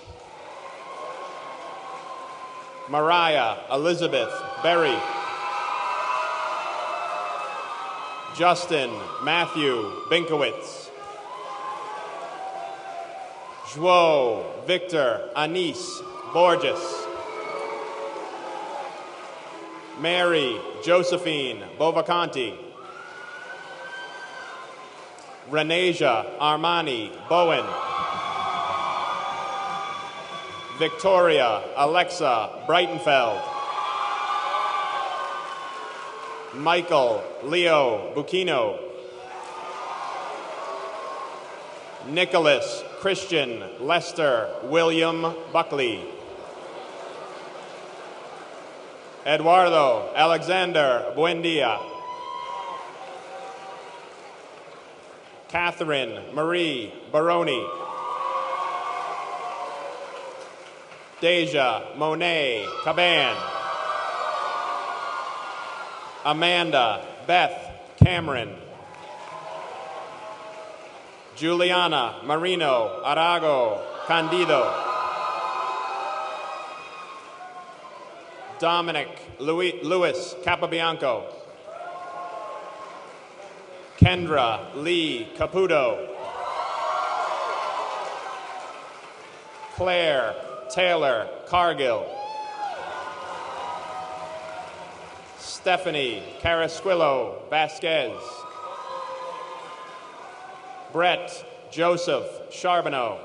Mariah Elizabeth Berry. Justin Matthew Binkowitz. João Victor Anis Borges. Mary Josephine Bovacanti. Renasia Armani Bowen. Victoria Alexa Breitenfeld. Michael Leo Bucchino. Nicholas Christian Lester William Buckley. Eduardo Alexander Buendia. Catherine Marie Baroni. Deja Monet Caban. Amanda Beth Cameron. Juliana Marino Arago Candido. Dominic Louis Capabianco. Kendra Lee Caputo. Claire Taylor Cargill. Stephanie Carasquillo Vasquez. Brett Joseph Charbonneau.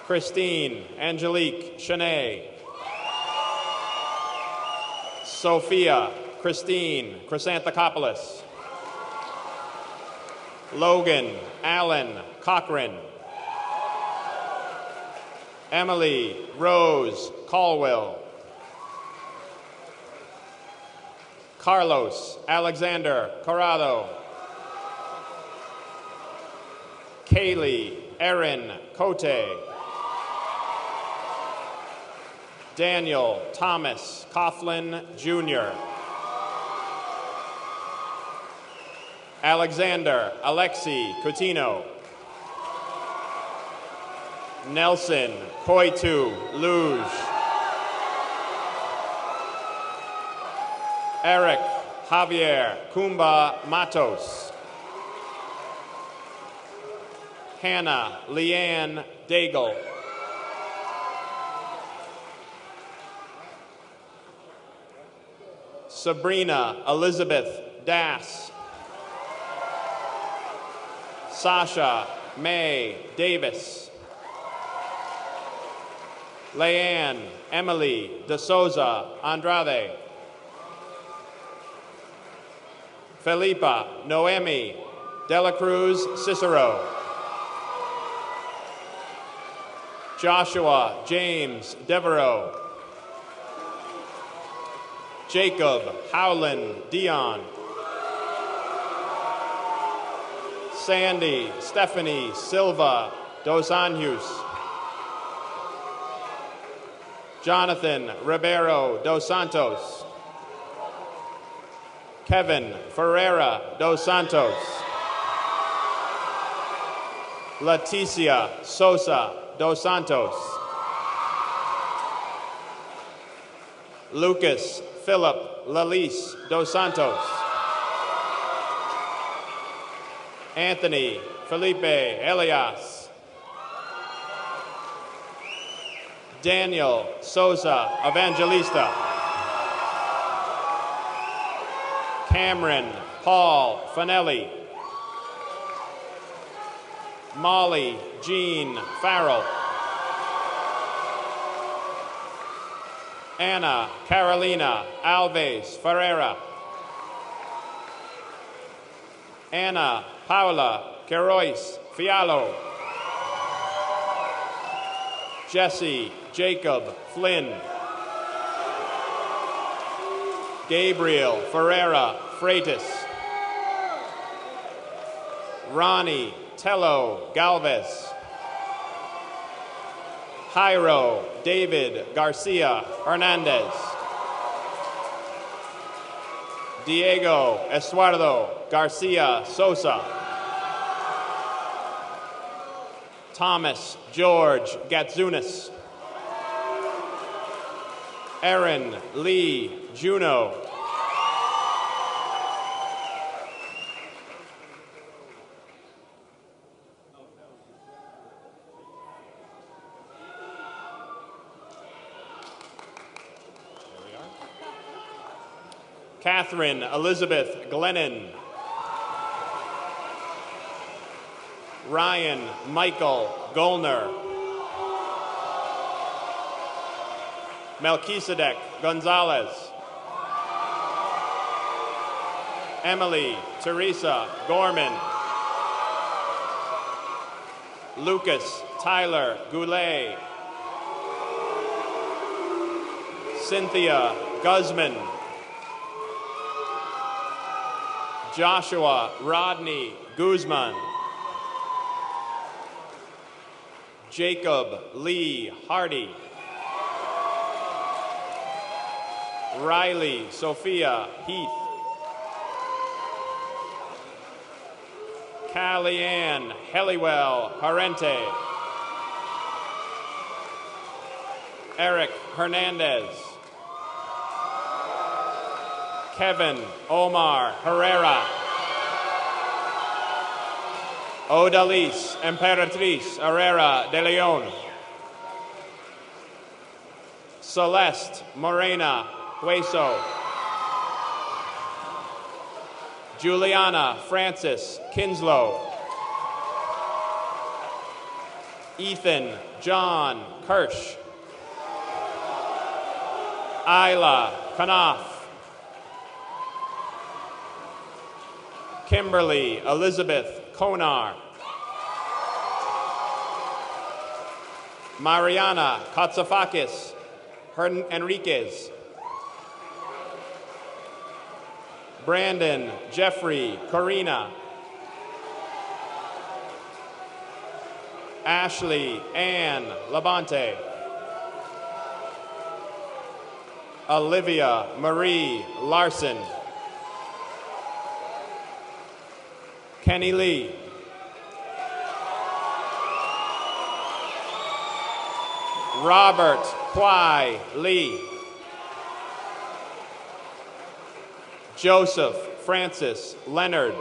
Christine Angelique Chenet. Sophia Christine Chrysanthopoulos. Logan Allen Cochran. Emily Rose Caldwell. Carlos Alexander Corrado. Kaylee Erin Cote. Daniel Thomas Coughlin Jr. Alexander Alexi Coutinho. Nelson Koitu Luge. Eric Javier Kumba Matos. Hannah Leanne Daigle. Sabrina Elizabeth Das. Sasha May Davis. Leanne Emily De Souza Andrade. Felipa Noemi Dela Cruz Cicero. Joshua James Devereaux. Jacob Howland Dion. Sandy Stephanie Silva Dos Anjos. Jonathan Ribeiro Dos Santos. Kevin Ferreira Dos Santos. Leticia Sosa Dos Santos. Lucas Philip Lalise Dos Santos. Anthony Felipe Elias. Daniel Souza Evangelista. Cameron Paul Fanelli. Molly Jean Farrell. Anna Carolina Alves Ferreira. Anna Paula Queiroz Fialo. Jesse Jacob Flynn. Gabriel Ferreira Freitas. Ronnie Tello Galvez. Jairo David Garcia Hernandez. Diego Estuardo Garcia Sosa. Thomas George Gatzunas. Aaron Lee Juno. Catherine Elizabeth Glennon. Ryan Michael Golner. Melchizedek Gonzalez. Emily Teresa Gorman. Lucas Tyler Goulet. Cynthia Guzman. Joshua Rodney Guzman. Jacob Lee Hardy. Riley Sophia Heath. Callie-Ann Helliwell Parente. Eric Hernandez. Kevin Omar Herrera. Odalise Emperatriz Herrera de Leon. Celeste Morena Hueso. Juliana Francis Kinslow. Ethan John Kirsch. Isla Knopf. Kimberly Elizabeth Konar. Mariana Katsafakis Enriquez. Brandon Jeffrey Corina. Ashley Ann Labonte. Olivia Marie Larson. Kenny Lee. Robert Kwai Lee. Joseph Francis Leonard.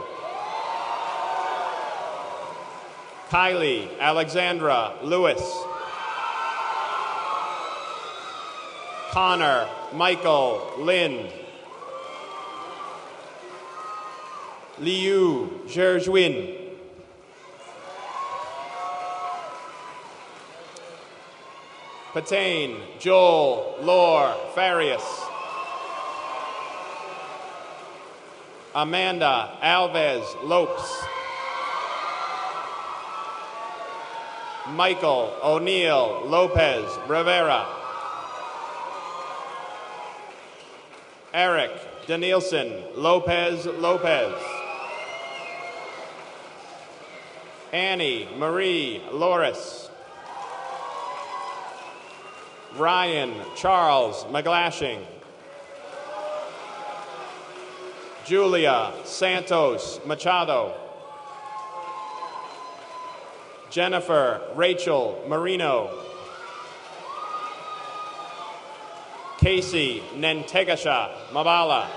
Kylie Alexandra Lewis. Connor Michael Lind. Liu Zherjuin. Patain Joel Lore Farias. Amanda Alves Lopes. Michael O'Neill Lopez Rivera. Eric Danielson Lopez Lopez. Annie Marie Loris. Ryan Charles McGlashing. Julia Santos Machado. Jennifer Rachel Marino. Casey Nentegasha Mabala.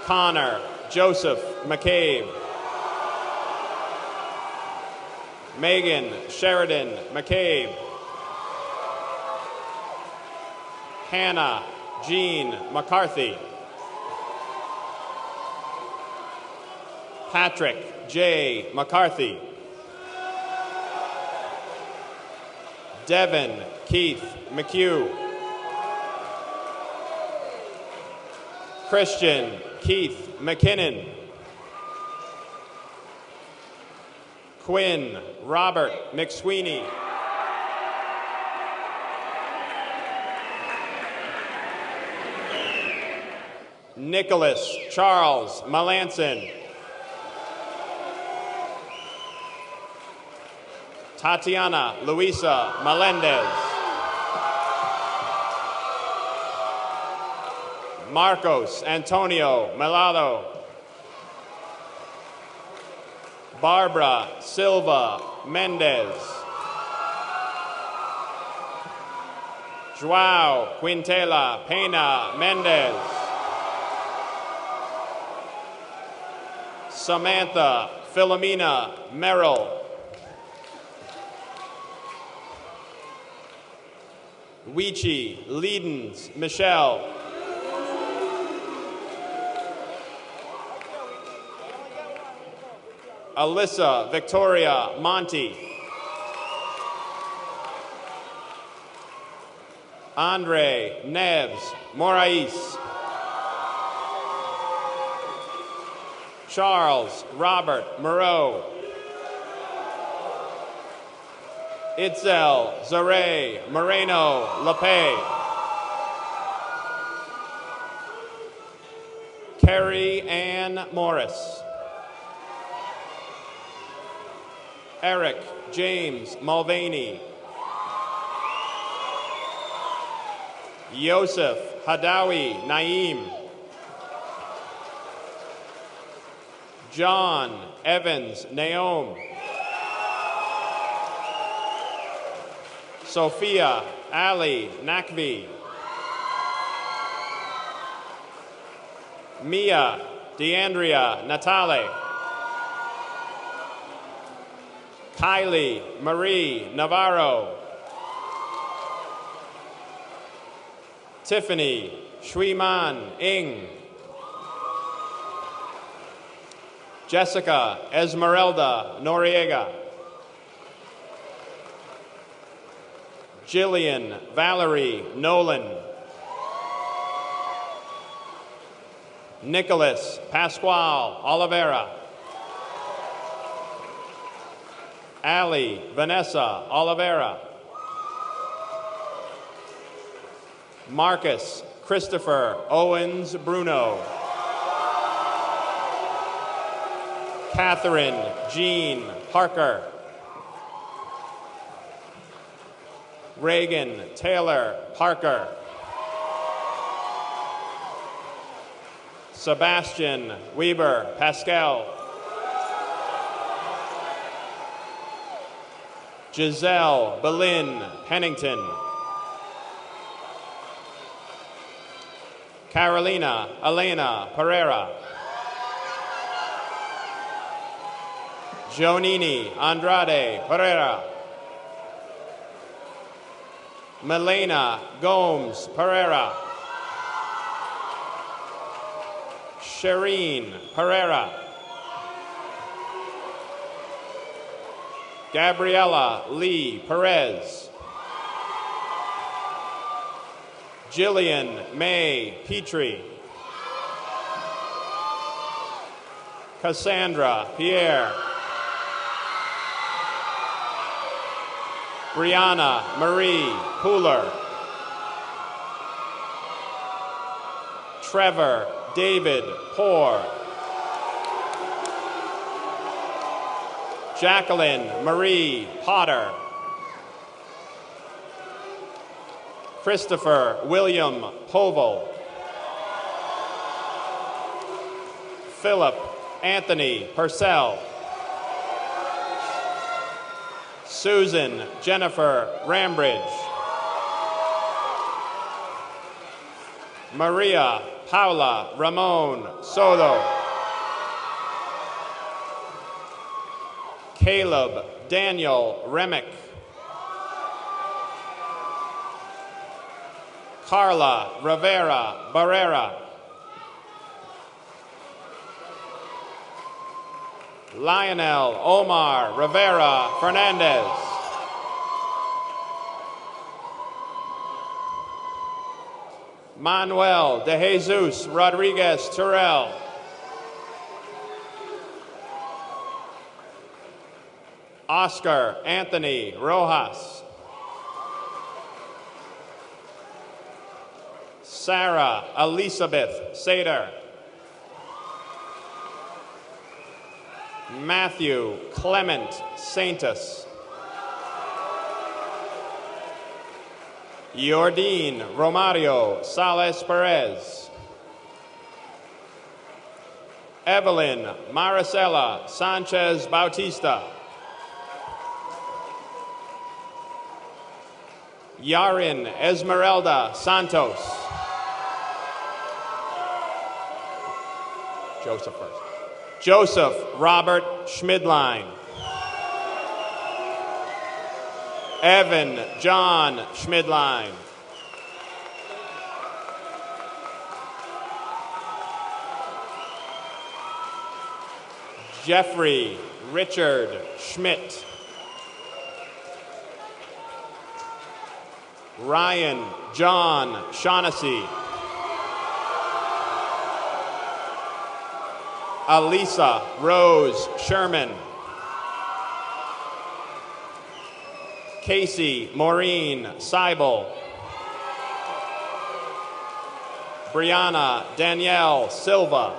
Connor Joseph McCabe. Megan Sheridan McCabe. Hannah Jean McCarthy. Patrick J. McCarthy. Devin Keith McHugh. Christian Keith McKinnon. Quinn Robert McSweeney. Nicholas Charles Melanson. Tatiana Luisa Melendez. Marcos Antonio Melado. Barbara Silva Mendez. Joao Quintela Pena Mendez. Samantha Philomena Merrill. Weechi Leedens Michelle. Alyssa Victoria Monty. Andre Neves Morais. Charles Robert Moreau. Itzel Zare Moreno Lapay. Carrie Ann Morris. Eric James Mulvaney. Yosef Hadawi Naim. John Evans Naom. Sophia Ali Nakvi. Mia DeAndrea Natale. Kylie Marie Navarro. Tiffany Shuiman Ing. Jessica Esmeralda Noriega. Jillian Valerie Nolan. Nicholas Pascual Oliveira. Ali Vanessa Oliveira. Marcus Christopher Owens Bruno. Catherine Jean Parker. Reagan Taylor Parker. Sebastian Weber Pascal. Giselle Belin Pennington. Carolina Elena Pereira. Jonini Andrade Pereira. Melena Gomes Pereira. Shireen Pereira. Gabriella Lee Perez. Jillian May Petrie. Cassandra Pierre. Brianna Marie Pooler. Trevor David Poor. Jacqueline Marie Potter. Christopher William Povel. Philip Anthony Purcell. Susan Jennifer Rambridge. Maria Paula Ramon Soto. Caleb Daniel Remick. Carla Rivera Barrera. Lionel Omar Rivera Fernandez. Manuel de Jesus Rodriguez Terrell. Oscar Anthony Rojas. Sarah Elizabeth Sater. Matthew Clement Saintus. Yordine Romario Sales Perez. Evelyn Maricela Sanchez Bautista. Yarin Esmeralda Santos. Joseph first. Joseph Robert Schmidline. Evan John Schmidline. Jeffrey Richard Schmidt. Ryan John Shaughnessy. Alisa Rose Sherman. Casey Maureen Seibel. Brianna Danielle Silva.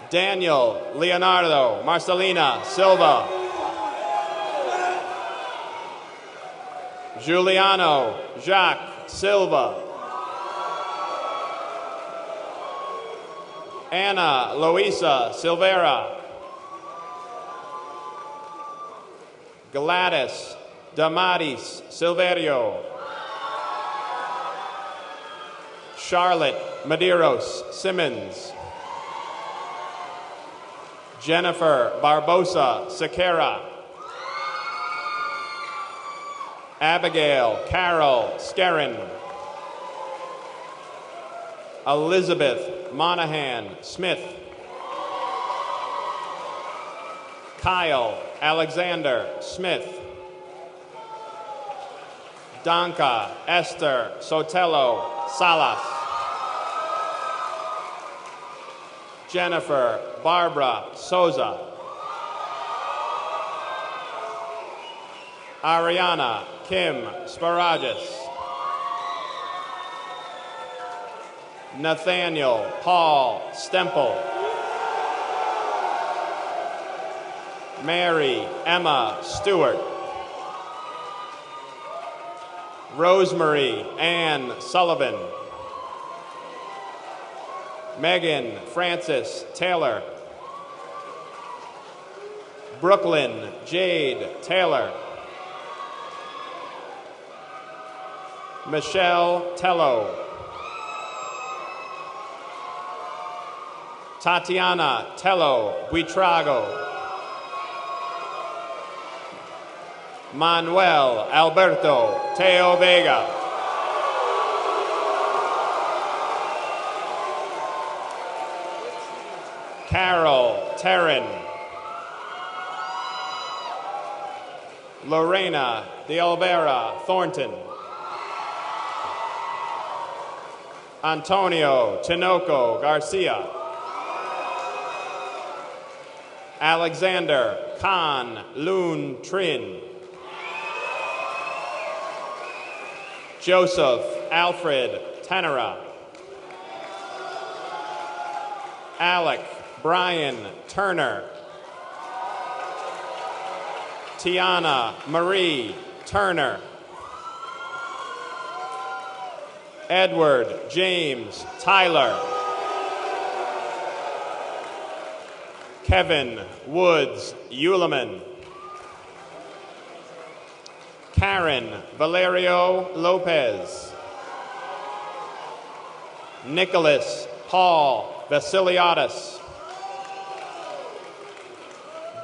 Daniel Leonardo Marcelina Silva. Giuliano Jacques Silva. Anna Loisa Silvera. Gladys Damaris Silverio. Charlotte Medeiros Simmons. Jennifer Barbosa Sequeira. Abigail Carol Scarron. Elizabeth Monahan Smith. Kyle Alexander Smith. Danka Esther Sotelo Salas. Jennifer Barbara Souza. Ariana Kim Sparagus. Nathaniel Paul Stemple. Mary Emma Stewart. Rosemary Ann Sullivan. Megan Frances Taylor. Brooklyn Jade Taylor. Michelle Tello. Tatiana Tello Buitrago. Manuel Alberto Teo Vega. Carol Terran. Lorena de Oliveira Thornton. Antonio Tinoco Garcia. Alexander Khan Loon Trin. Joseph Alfred Tenera. Alec Brian Turner. Tiana Marie Turner. Edward James Tyler. Kevin Woods Uleman. Karen Valerio Lopez. Nicholas Paul Vasiliadis.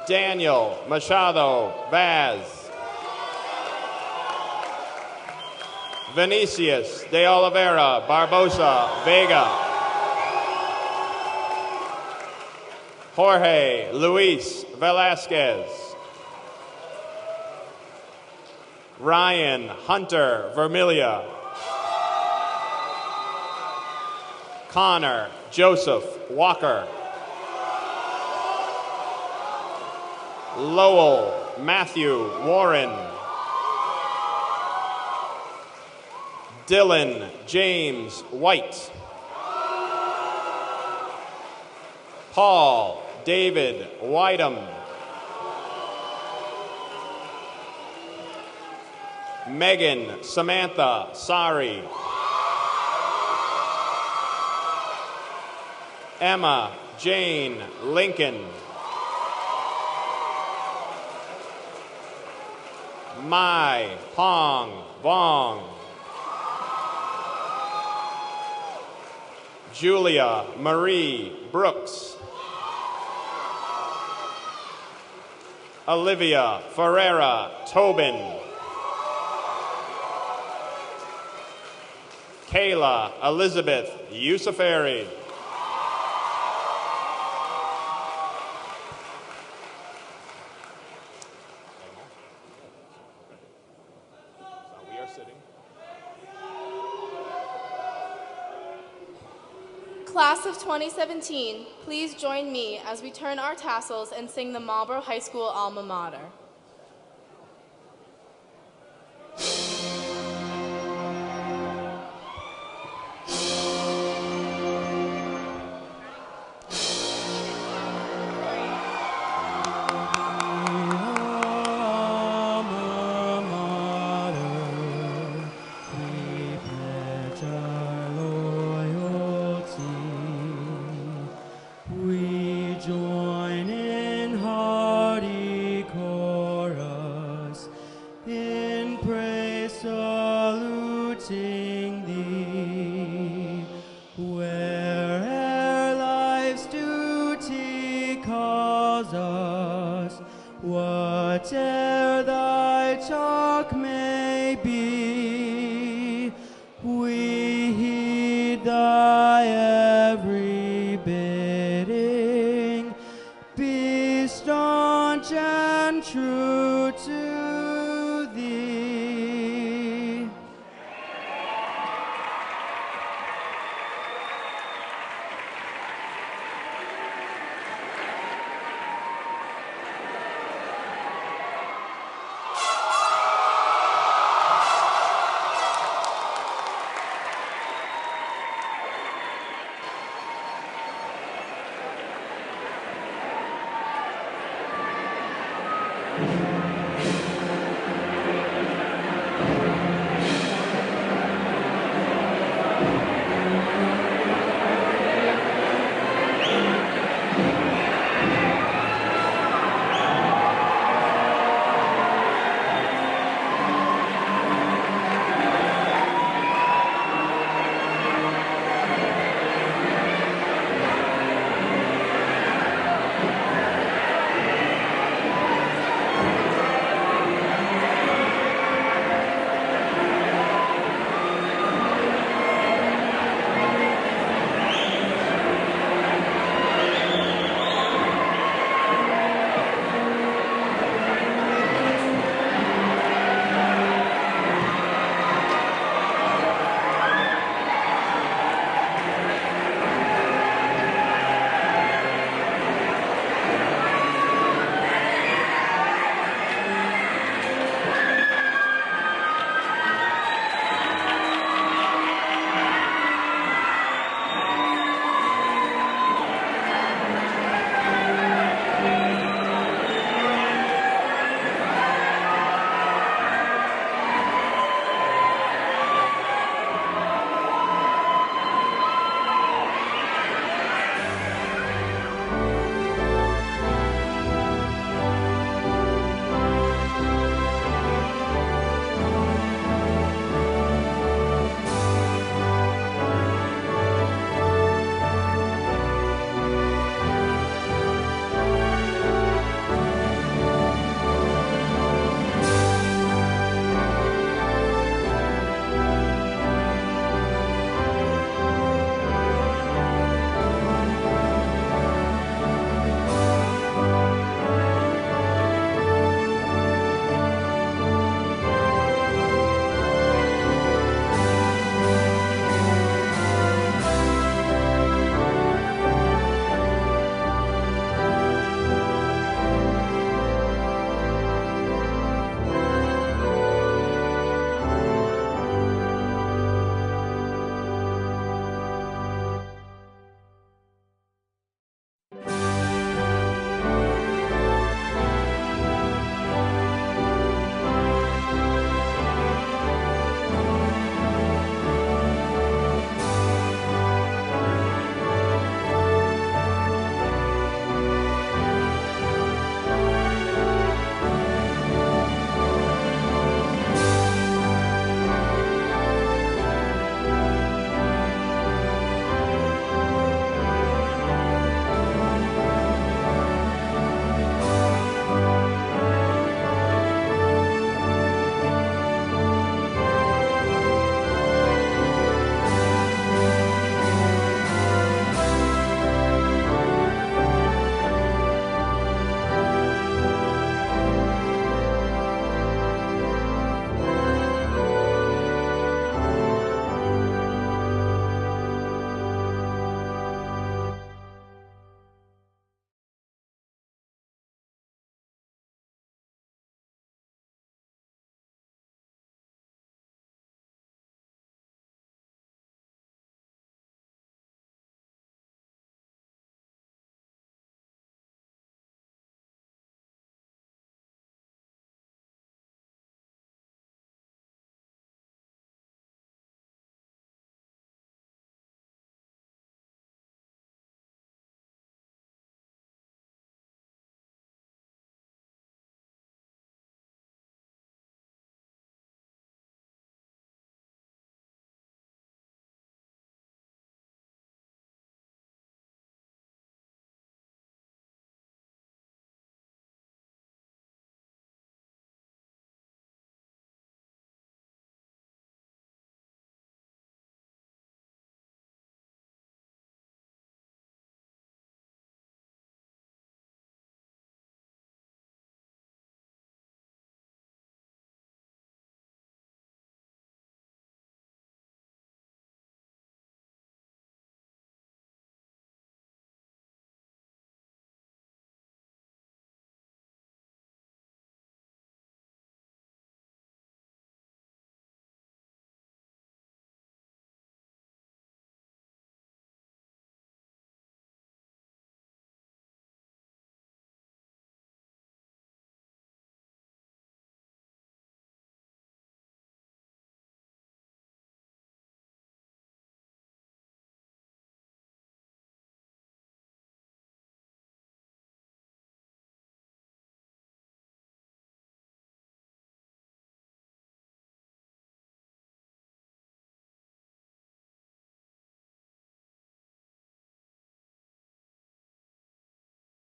Daniel Machado Vaz. Vinicius de Oliveira Barbosa Vega. Jorge Luis Velasquez. Ryan Hunter Vermilia. Connor Joseph Walker. Lowell Matthew Warren. Dylan James White. Paul David Whitem. Megan Samantha Saari. Emma Jane Lincoln. Mai Hong Vong. Julia Marie Brooks. Olivia Ferreira Tobin. Kayla Elizabeth Yusufari. We are sitting. Class of 2017, please join me as we turn our tassels and sing the Marlborough High School alma mater. Whate'er thy talk may be, we heed thy every bidding. Be staunch and true to thee.